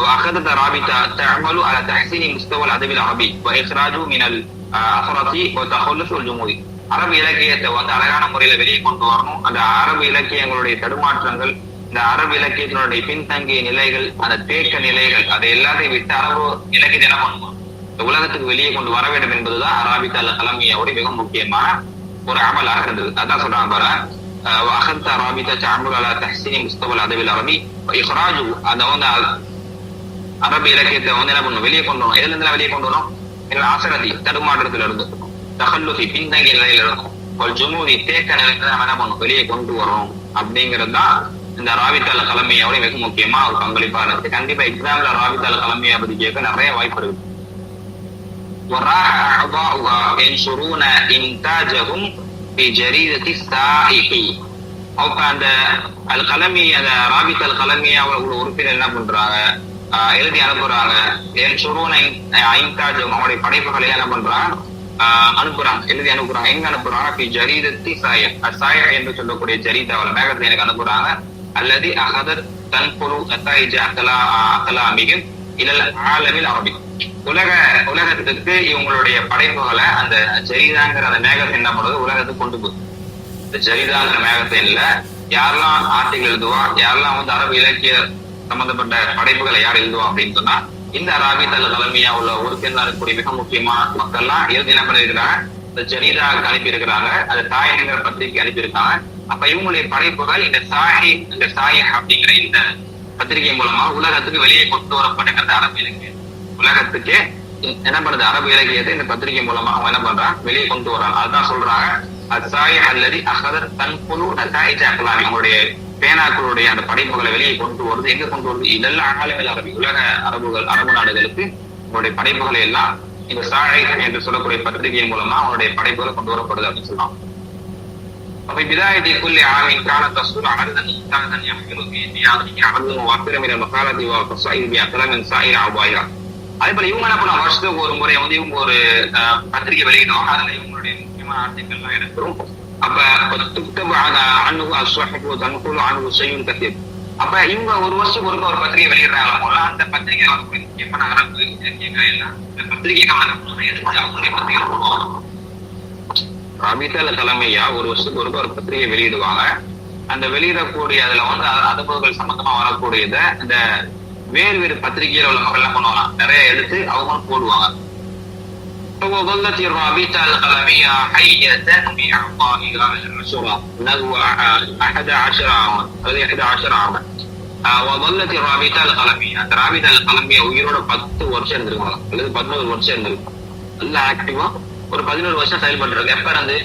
وأخذت رابطة تعمل على تحسين مستوى الأدب العربي وإخراجه من الأسرة والتخلف والجمود. அரபு இலக்கியத்தை வந்து அழகான முறையில வெளியே கொண்டு வரணும். அந்த அரபு இலக்கியங்களுடைய தடுமாற்றங்கள், இந்த அரபு இலக்கியத்தினுடைய பின்தங்கிய நிலைகள், அந்த தேக்க நிலைகள், அதை எல்லாத்தையும் விட்டு அரபு இலக்கியத்தை என்ன பண்ணுவோம், இந்த உலகத்துக்கு வெளியே கொண்டு வர வேண்டும் என்பதுதான் ராபித் அல் கலமிய்யாவுடைய மிக முக்கியமான ஒரு அமலாக இருந்தது. அதான் சொல்றாங்க பாரு, وأخذت رابطة تعمل على تحسين مستوى الأدب العربي وإخراجه. அந்த வந்து அரபு இலக்கியத்தை வந்து என்ன பண்ணணும், வெளியே கொண்டு வரணும். எதுல இருந்து வெளியே கொண்டு வரணும், ஆசரதி தடுமாற்றத்துல இருந்து, தகல்லுஃபி பின்தங்கிய நிலையில இருக்கும், ஒரு ஜுமூதி தேக்க நிலையில நம்ம என்ன பண்ணணும், வெளியே கொண்டு வரணும். அப்படிங்கிறது தான் இந்த ராபித் அல் கலமிய்யாவோட மிக முக்கியமா ஒரு பங்களிப்பா இருக்கு. கண்டிப்பா எக்ஸாம்ல ராபித் அல் கலமிய்யா பத்தி கேட்க நிறைய வாய்ப்பு இருக்கு. وراح أعضاؤها ينشرون إنتاجهم في جريدة السائقي. அப்ப அந்த அல் கலமி, அந்த ராபித் அல் கலமிய்யாவோட உறுப்பினர் என்ன பண்றாங்க, எழுதி அனுப்புறாங்க. அவங்களுடைய படைப்புகளை என்ன பண்றாங்க, அனுப்புறாங்க, எழுதி அனுப்புறாங்க. எங்க அனுப்புறாங்க? ஜரீதத்தி சாயர், சாயா என்று சொல்லக்கூடிய ஜரீதாவில் மேகத்தை எனக்கு அனுப்புறாங்க. அல்லது அகதர் தன்புரு நத்தாயிஜ அகலாமிகள் இலல் ஆலமில் அரபி, உலகத்துக்கு இவங்களுடைய படைப்புகளை அந்த ஜரீதாங்கிற அந்த மேகத்தை என்ன பண்ணுறது, உலகத்துக்கு கொண்டு போகுது. இந்த ஜரீதாங்கிற மேகத்தை இல்ல, யாரெல்லாம் ஆர்டிகள் எழுதுவா, யாரெல்லாம் வந்து அரபு இலக்கிய சம்பந்தப்பட்ட படைப்புகளை யார் எழுதுவா அப்படின்னு சொன்னா, இந்த ராபித் அல் கலமியா உள்ள ஊருக்கெல்லாம் இருக்கக்கூடிய மிக முக்கியமான மக்கள்லாம் எழுதி என்ன பண்ணிருக்கிறாங்க, இந்த ஜரீதாவுக்கு அனுப்பி இருக்கிறாங்க, அந்த தாயங்கிற பத்திரிகை அனுப்பியிருக்காங்க. அப்ப இவங்களுடைய படைப்புகள் இந்த சாய் அப்படிங்கிற இந்த பத்திரிகை மூலமா உலகத்துக்கு வெளியே கொண்டு வரப்படுகிறது. அரபு இலக்கியம் உலகத்துக்கு என்ன பண்ணுது, அரபு இலக்கியத்தை இந்த பத்திரிகை மூலமா அவங்க என்ன பண்றாங்க, வெளியே கொண்டு வராங்க. அதுதான் சொல்றாங்க அசாய் அல்லது அகதர் தன்புலு நதாயிஜ அகலாமி, அவங்களுடைய பேனாக்களுடைய அந்த படைப்புகளை வெளியே கொண்டு வருது. எங்க கொண்டு வருது? இதெல்லாம் ஆலமில் அரபி, உலக அரபு நாடுகளுக்கு அவங்களுடைய படைப்புகளை எல்லாம் இந்த சாய் என்று சொல்லக்கூடிய பத்திரிகையின் மூலமா அவங்களுடைய படைப்புகளை கொண்டு வரப்படுது அப்படின்னு சொல்லலாம். அப்ப பிதாயத்தை குல்லி ஆமின் கால தஸ்ஸூல் அஹதன் இன்சானன் யஹ்மிலு ஃபீ தியானிஹி அஹதுன் வஃபிர மின மகாலதி வ ஃபஸாயில் பி அக்லமின் சாயிர அபாயிரா. அதே போல இவங்க என்ன பண்ணுவாங்க, வருஷத்துக்கு ஒரு முறை வந்து இவங்க ஒரு பத்திரிகை வெளியிடுவாங்க. அதுல இவங்களுடைய முக்கியமான ஆர்டிகல்லாம் இடம்பெறும். அப்ப அப்ப இவங்க ஒரு வருஷத்துக்கு ஒரு பத்திரிகை வெளியிடுறாங்க. அந்த பத்திரிகை முக்கியமான அரபு இலக்கியங்கள் எல்லாம் இந்த பத்திரிகை ரபீத்தல் தலைமையா ஒரு வருஷத்துக்கு ஒரு பத்திரிகை வெளியிடுவாங்க. அந்த வெளியிடக்கூடிய அதுல வந்து அனுபவங்கள் சம்பந்தமா வரக்கூடியத இந்த வேறு பத்திரிகையில உள்ள மக்கள் என்ன பண்ணுவாங்க, நிறைய எடுத்து அவங்களும் போடுவாங்க. وظلت الرابطة القلمية حية بإعطائها العشرة نحو 11 عاما. وظلت الرابطة القلمية, அந்த ராபிதா அல் கலமியா உயிரோட 10 வருஷம் இருந்திருக்காங்க அல்லது 11 வருஷம் இருந்திருக்கும். நல்ல ஆக்டிவா ஒரு 11 வருஷம் செயல்படுறது. எப்ப இருந்து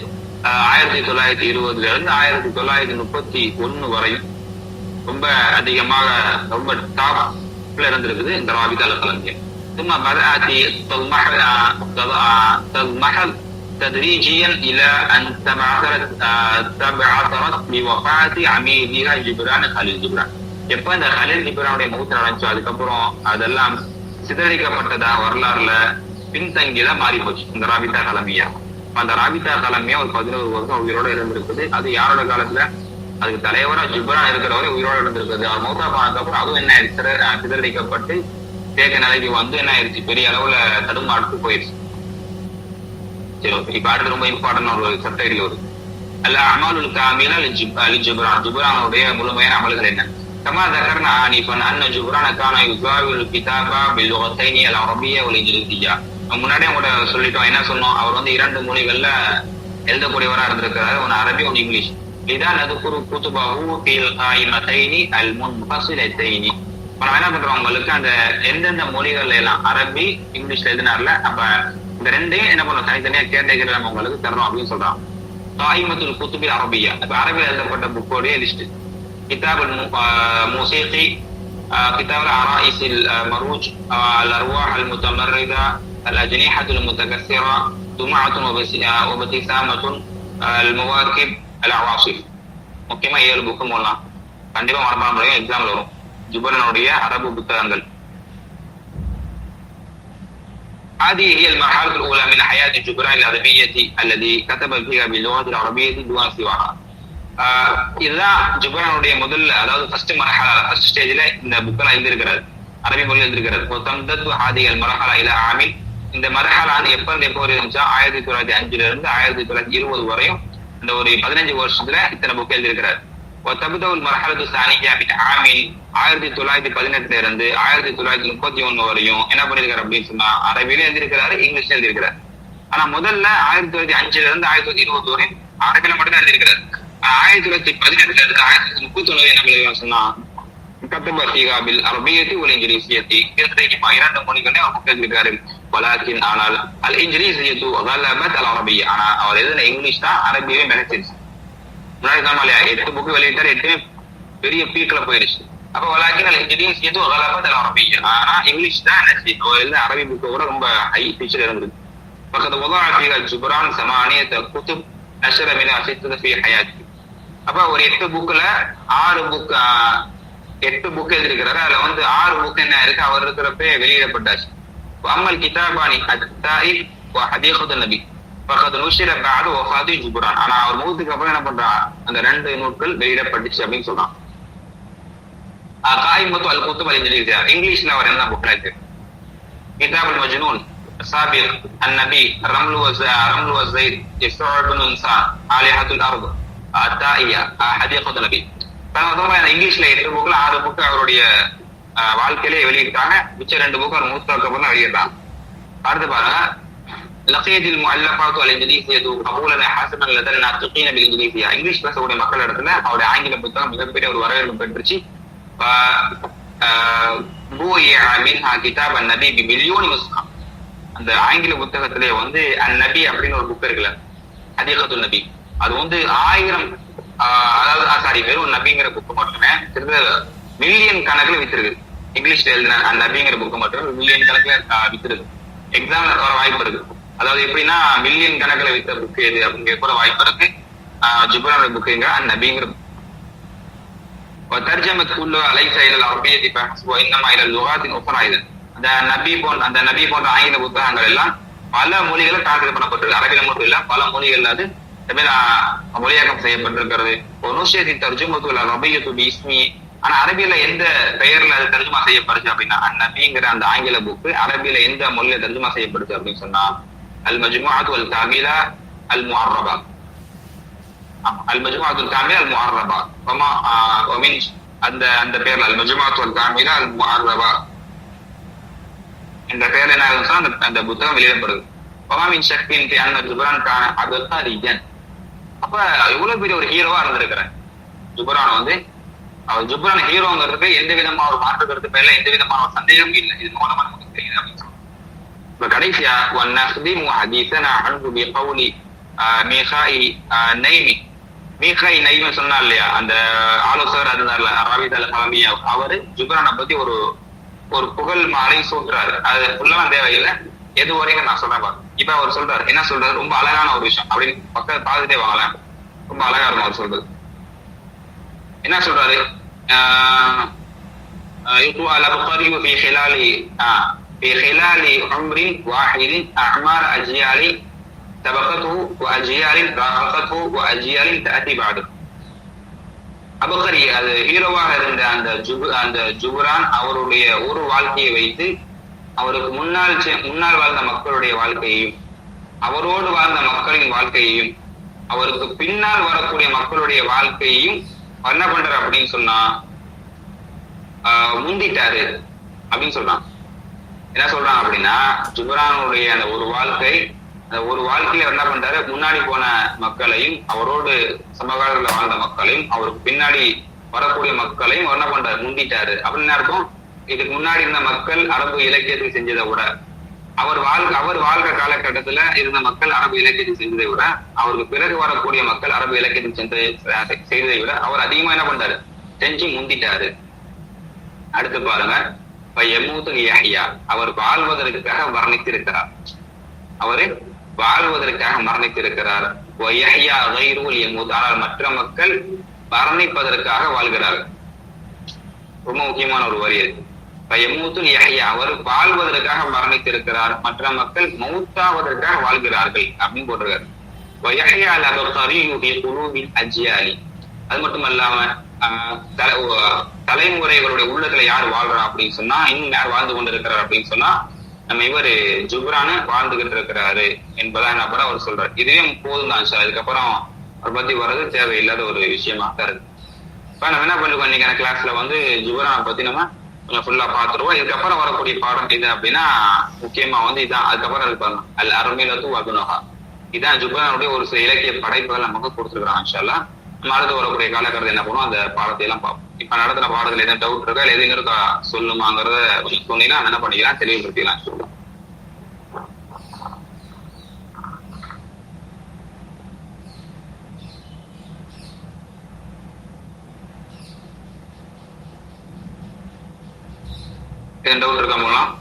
1920 இருந்து 1931 வரையும் ரொம்ப அதிகமாக ரொம்ப டாப்ல இருந்திருக்குது இந்த ராபிதா அல் கலமியா. ثم بدأت تضمحل تدريجيا إلى أن تبعثرت بوفاة عميدها جبران خليل جبران. எப்ப இந்த ஹலீல் ஜிப்ரானுடைய மௌத் நடந்துச்சோ அதுக்கப்புறம் அதெல்லாம் சிதறடிக்கப்பட்டதா வரலாறுல பின்தங்கிதான் மாறி போச்சு இந்த ராபிதா கலமியா. அந்த ராபிதா கலமியா ஒரு 11 வருஷம் உயிரோட இருந்திருக்குது. அது யாரோட காலத்துல, அதுக்கு தலைவரா ஜிப்ரான் இருக்கிறவரை உயிரோட இருந்திருக்குது. அவர் மௌத்தா போனதுக்கு அப்புறம் அதுவும் என்ன சிதறடிக்கப்பட்டு தேக்க நிலைக்கு வந்து என்ன ஆயிடுச்சு, பெரிய அளவுல தடுமாறுக்கு போயிடுச்சு. சரி, இப்ப அடுத்து ரொம்ப இம்பார்ட்டன் ஒரு சப்டைட்டில் வருது, அல்ல அமலுல் காமிலா ஜிப்ரான், ஜிப்ரானுடைய முழுமையான அமல்கள் என்ன. كما ذكرنا آنفا أن جبران كان يزاول الكتاب باللغتين العربية والإنجليزية. முன்னாடியே உங்களோட சொல்லிட்டோம், என்ன சொன்னோம், அவர் வந்து 2 மொழிகள்ல எழுதக்கூடியவரா இருந்திருக்கிறாரு, ஒன்னு அரபி ஒன்னு இங்கிலீஷ். இதான் அது குத்துபாஹு ஃபில் காயிமத்தைனி அல் முன்ஃபஸிலத்தைனி. நம்ம என்ன பண்றோம், உங்களுக்கு அந்த எந்தெந்த மொழிகள் எல்லாம் அரபி இங்கிலீஷ்ல எழுதினார்ல, அப்ப இந்த ரெண்டையும் என்ன பண்றோம், தனித்தனியா கேட்டகரி நம்ம உங்களுக்கு தரணும் அப்படின்னு சொல்றான். காயிமத்துல் குத்துபில் அரபியா, இப்ப அரபியில் எழுதப்பட்ட புக்கோடைய லிஸ்ட். கிதாப் மூசீகி, கிதாப் العرائس المروج، الأرواح المتمردة، الأجنحة المتكسرة، دمعة وابتسامة، المواكب، العواصف. முக்கியமா 7 புக்கு மூலம் கண்டிப்பா மரபான முறையும் எக்ஸாம்ல வரும். ஜிப்ரானுடைய அரபு புத்தகங்கள். هذه هي المرحلة الأولى من حياة جبران الأدبية الذي كتب فيها باللغة العربية دون سواها. இதுதான் ஜிப்ரானுடைய முதல்ல, அதாவது ஃபர்ஸ்ட் மரஹலா, ஃபர்ஸ்ட் ஸ்டேஜ்ல இந்த புக்கெல்லாம் எழுதியிருக்கிறார், அரபி மொழியில் எழுதியிருக்கிறார். ஹாதிகள் மரஹலா இல ஆமில், இந்த மரஹலா எப்ப இருந்துச்சா 1905 இருந்து 1920 வரையும் இந்த ஒரு 15 வருஷத்துல இத்தனை புக் எழுதியிருக்கிறார். தபுதவுல் மரஹலத்து சானியா பின் ஆமில் 1918 இருந்து 1931 வரையும் என்ன பண்ணிருக்காரு அப்படின்னு சொன்னா அரபியில எழுதியிருக்கிறாரு, இங்கிலீஷ்ல எழுதியிருக்கிறார். ஆனா முதல்ல 1905 இருந்து 1920 வரையும் அரபியில மட்டும் எழுதியிருக்கிறார். 1918 இருந்து 1931 என்ன பண்ணிருக்காரு சொன்னா கத்தபத்திகாபில் அரபியத்தி ஒரு இங்கிலீசியத்தி, இரண்டு மொழிகளே அவர் புக் எழுதியிருக்காரு. வலாக்கின் ஆனால் அல் இங்கிலீசியத்து வகலபத் அல் அரபியா, ஆனா அவர் எழுதின இங்கிலீஷ் தான் அரபியவே மிகச்சிருச்சு. முன்னாடி தான் இல்லையா 8 புக்கு வெளியிட்டாரு, 8 பெரிய பீக்ல போயிருச்சு. அப்ப வலாக்கின் அல் இங்கிலீசியத்து வகலபத் அல் அரபியா, ஆனா இங்கிலீஷ் தான் நினைச்சு அவர் எழுதின அரபி புக்கு கூட ரொம்ப ஹை பீச்சில் இருந்திருக்கு. பக்கத்து முதல் ஜிப்ரான் சமானியத்தை குத்துப் நஷர மின அசித்தத ஃபீ ஹயாத்தி. அப்ப ஒரு 8 புக்ல 8 புக் எழுதிருக்கிறாரு. அதுல வந்து 6 புக் என்ன இருக்கு, அவர் இருக்கிறப்ப வெளியிடப்பட்டாச்சு. அம்மல் கிதாபானி அத்தாயிப் வ ஹதீகத்துன் நபி, பக்கத்து நுஷிர பாது ஒஃபாதி ஜுபுரான். ஆனா அவர் மௌத்துக்கு அப்புறம் என்ன பண்றான், அந்த 2 நூல்கள் வெளியிடப்பட்டுச்சு அப்படின்னு சொல்றான். காயிமத்து அல் குத்துப் அல் இன்ஜிலியா, இங்கிலீஷ்ல அவர் என்ன புக் இருக்கு, கிதாப் அல் மஜ்னூன், சாபிக், அன்-நபி, ரம்லு வஸைத், இஸ்ராஇல் இன்சான், ஆலிஹத்துல் அர்த், அத்தாயியா, ஹதீகத்துல் நபி. இங்கிலீஷ்ல 8 புக்ல 6 புக்கு அவருடைய வாழ்க்கையிலே வெளியிட்டாங்க. மிச்ச 2 புக்கு அவர் மூத்தாக்கு அப்புறம் வெளியிட்டான். அடுத்து பாருங்க, லகீதில் முஅல்லஃபாத்து அல் இன்ஜிலிசியது கபூலன் ஹஸனன் லதல் நாத்திகீன பில் இன்ஜிலிசியா. இங்கிலீஷ் பேசக்கூடிய மக்கள் இடத்துல அவருடைய ஆங்கில புத்தகம் மிகப்பெரிய ஒரு வரவேற்பு பெற்றுச்சு. அந்த ஆங்கில புத்தகத்திலே வந்து அந்நபி அப்படின்னு ஒரு புக் இருக்குல்ல, ஹதீகத்துல் நபி, அது வந்து 1000 அதாவது வெறும் நபிங்கிற புக்கு மட்டுமே மில்லியன் கணக்குல வித்திருக்கு. இங்கிலீஷ்ல எழுதின அந்த நபிங்கிற புக்கு மட்டும் மில்லியன் கணக்குல வித்திருக்கு. எக்ஸாம்ல வர வாய்ப்பு இருக்கு. அதாவது எப்படின்னா மில்லியன் கணக்குல வித்த புக் எது அப்படிங்கிற கூட வாய்ப்பு இருக்கு. ஜுப்ரானோட புக்குங்க அந்த நபிங்கிற وترجمت كلها ليس الى العربيه فحسب وانما الى اللغات الاخرى. அந்த நபி போன்ற ஆங்கில புத்தகங்கள் எல்லாம் பல மொழிகளை டிரான்ஸ்லேட் பண்ணப்பட்டிருக்கு. அரபில மட்டும் இல்ல, பல மொழிகள் அது மொழியாக்கம் செய்யப்பட்டிருக்கிறது. ஆனா அரபியில எந்த பெயர்ல அது தர்ஜுமா செய்யப்படுச்சு அப்படின்னா, நபிங்கிற அந்த ஆங்கில புக்கு அரபியில எந்த மொழியில தர்ஜுமா செய்யப்படுச்சு அப்படின்னு சொன்னா அல் மஜ்முஅத்து வல் காமிலா அல் முஅர்ரபா. அல் மஜ்முஅத்து வல் காமிலா அல் முஅர்ரபா அந்த பேர்ல அல் மஜ்முஅத்து வல் காமிலா அல் முஅர்ரபா என்ற பெயர் என்ன ஆகுதுன்னா அந்த புத்தகம் வெளியிடப்படுது. வமாமின் ஷக்கின் ஃபி அன்ன ஜுப்ரான் கான அப்கரிஜன். அப்ப இவ்வளவு பெரிய ஒரு ஹீரோவா இருந்திருக்கிறேன் ஜுப்ரான் வந்து. அவர் ஜுப்ரான் ஹீரோங்கிறதுக்கு எந்த விதமான ஒரு மாற்று கருத்து பேர்ல எந்த விதமான ஒரு சந்தேகம் இல்லை. இது மூலமா நமக்கு தெரியுது அப்படின்னு சொல்றோம். இப்ப கடைசியா வன்னஹ்திமு ஹதீஸனா அன்ஹு பிகௌலி மீகாஇ நைமி. மீகாஇ நைமி சொன்னா இல்லையா, அந்த ஆலோசகர் இருந்தார்ல ராபித் அல் கலமியா, அவரு ஜுப்ரானை பத்தி ஒரு புகழ் மாலை சூட்டுறாரு. அது ஃபுல்லா தேவையில்லை, எது வரைக்கும் நான் சொல்றேன் பாரு. இப்ப அவர் சொல்றாரு, என்ன சொல்றாரு, ரொம்ப அழகான ஒரு விஷயம் அப்படின்னு பக்கத்தை பார்த்துட்டே வாங்கலாம். ரொம்ப அழகா இருக்கும் அவர் சொல்றது. என்ன சொல்றாரு, البخاري في خلال عمر واحد أعمار أجيال سبقته وأجيال رافقته وأجيال تأتي بعده. அபுகரி அது ஹீரோவாக இருந்த அந்த ஜுப்ரான் அவருடைய ஒரு வாழ்க்கையை வைத்து அவருக்கு முன்னால் வாழ்ந்த மக்களுடைய வாழ்க்கையையும் அவரோடு வாழ்ந்த மக்களின் வாழ்க்கையையும் அவருக்கு பின்னால் வரக்கூடிய மக்களுடைய வாழ்க்கையையும் என்ன பண்றாரு அப்படின்னு சொன்னா முந்திட்டாரு அப்படின்னு சொல்றான். என்ன சொல்றான் அப்படின்னா, ஜுப்ரானுடைய அந்த ஒரு வாழ்க்கையில என்ன பண்றாரு, முன்னாடி போன மக்களையும் அவரோடு சமகாலத்துல வாழ்ந்த மக்களையும் அவருக்கு பின்னாடி வரக்கூடிய மக்களையும் என்ன பண்றாரு, முந்திட்டாரு. அப்படின்னு இருக்கும். இதுக்கு முன்னாடி இருந்த மக்கள் அரபு இலக்கியத்துக்கு செஞ்சதை விட அவர் வாழ்ற காலகட்டத்துல இருந்த மக்கள் அரபு இலக்கியத்துக்கு செஞ்சதை விட அவருக்கு பிறகு வரக்கூடிய மக்கள் அரபு இலக்கியத்துக்கு செய்ததை விட அவர் அதிகமா என்ன பண்றாரு, செஞ்சு முந்திட்டாரு. அடுத்து பாருங்க, அவர் வாழ்வதற்காக மரணித்திருக்கிறார். ஆனால் மற்ற மக்கள் மரணிப்பதற்காக வாழ்கிறார்கள். ரொம்ப முக்கியமான ஒரு வரி அது. அவர் வாழ்வதற்காக மரணித்திருக்கிறார், மற்ற மக்கள் மௌத்தாவதற்காக வாழ்கிறார்கள் அப்படின்னு போட்டிருக்காரு. அது மட்டும் இல்லாம தலைமுறைகளுடைய உள்ளத்துல யார் வாழ்றா அப்படின்னு சொன்னா, இன்னும் யார் வாழ்ந்து கொண்டிருக்கிறார் அப்படின்னு சொன்னா நம்ம இவர் ஜுப்ரான் வாழ்ந்துகிட்டு இருக்கிறாரு என்பதா என்ன பண்ண அவர் சொல்றாரு. இதுவே போதும் தான் சார். அதுக்கப்புறம் அவர் பத்தி வர்றது தேவையில்லாத ஒரு விஷயமா தான் இருக்கு. இப்ப நம்ம என்ன பண்ணிருக்கோம், இன்னைக்கு கிளாஸ்ல வந்து ஜுப்ரானை பத்தி நம்ம கொஞ்சம் ஃபுல்லா பாத்துருவோம். இதுக்கப்புறம் வரக்கூடிய பாடம் இது அப்படின்னா முக்கியமா வந்து இதான். அதுக்கப்புறம் இருப்பாங்க அல் அர்மிலத்து வகுனஹா. இதான் ஜுப்ரானுடைய ஒரு சில இலக்கிய படைப்புகள் நமக்கு கொடுத்துருக்காங்க. இன்ஷா அல்லாஹ் நம்ம அடுத்து வரக்கூடிய காலகட்டத்தில் என்ன பண்ணுவோம், அந்த பாடத்தை எல்லாம் பார்ப்போம். இப்ப நடத்துற பாடத்துல எதுவும் டவுட் இருக்கா, இல்லை எதுவும் இருக்கா சொல்லுமாங்கிறத கொஞ்சம் சொன்னீங்கன்னா என்ன பண்ணிக்கலாம், தெளிவுபடுத்திக்கலாம். சொல்லுவோம். எதுவும் டவுட் இருக்கா போலாம்?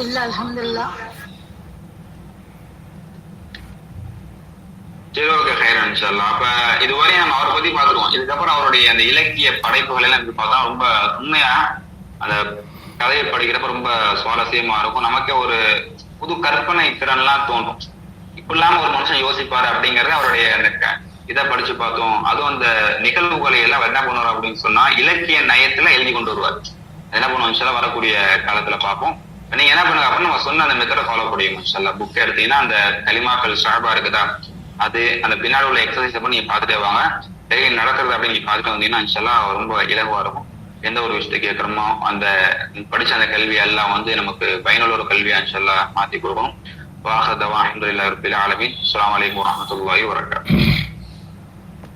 இல்ல அல்ஹம்துலில்லாஹ். சரி, ஓகே, ஹைரான். இன்ஷால்லா. அப்ப இதுவரை நம்ம அவரை பத்தி பாத்துருவோம். இதுக்கப்புறம் அவருடைய அந்த இலக்கிய படைப்புகள் எல்லாம் பார்த்தா ரொம்ப உண்மையா அந்த கதையை படிக்கிறப்ப ரொம்ப சுவாரஸ்யமா இருக்கும். நமக்கே ஒரு புது கற்பனை திறன்லாம் தோன்றும். இப்படிலாம ஒரு மனுஷன் யோசிப்பாரு அப்படிங்கறது அவருடைய அந்த இதை படிச்சு பார்த்தோம். அதுவும் அந்த நிகழ்வுகளை எல்லாம் என்ன பண்ணுவார் அப்படின்னு சொன்னா இலக்கிய நயத்துல எழுதி கொண்டு வருவார். என்ன பண்ணுவோம் இன்ஷால்லா வரக்கூடிய காலத்துல பார்ப்போம். நீங்க என்ன பண்ணுங்க அப்படின்னு நம்ம சொன்ன அந்த மெத்தடை ஃபாலோ பண்ணியும் இன்ஷால்லா. புக் எடுத்தீங்கன்னா அந்த கலிமாக்கள் ஷார்பா இருக்குதா அது அந்த பின்னாடி உள்ள எக்ஸசைஸ் பண்ணி நீங்க பாத்துட்டே வாங்க. டெய்லி நடக்கிறது அப்படின்னு நீங்க பாத்துட்டு வந்தீங்கன்னா இன்ஷால்லா ரொம்ப இலகுவா இருக்கும். எந்த ஒரு விஷயத்தை கேட்கறோமோ அந்த படிச்ச அந்த கல்வி எல்லாம் வந்து நமக்கு பயனுள்ள ஒரு கல்வியா இன்ஷால்லா மாத்தி கொடுக்கணும். வாஹர் தவா அல்ஹம்துலில்லாஹி ரப்பில் ஆலமீன். அஸ்ஸலாமு அலைக்கும் வரஹ்மத்துல்லாஹி வபரகாத்துஹு.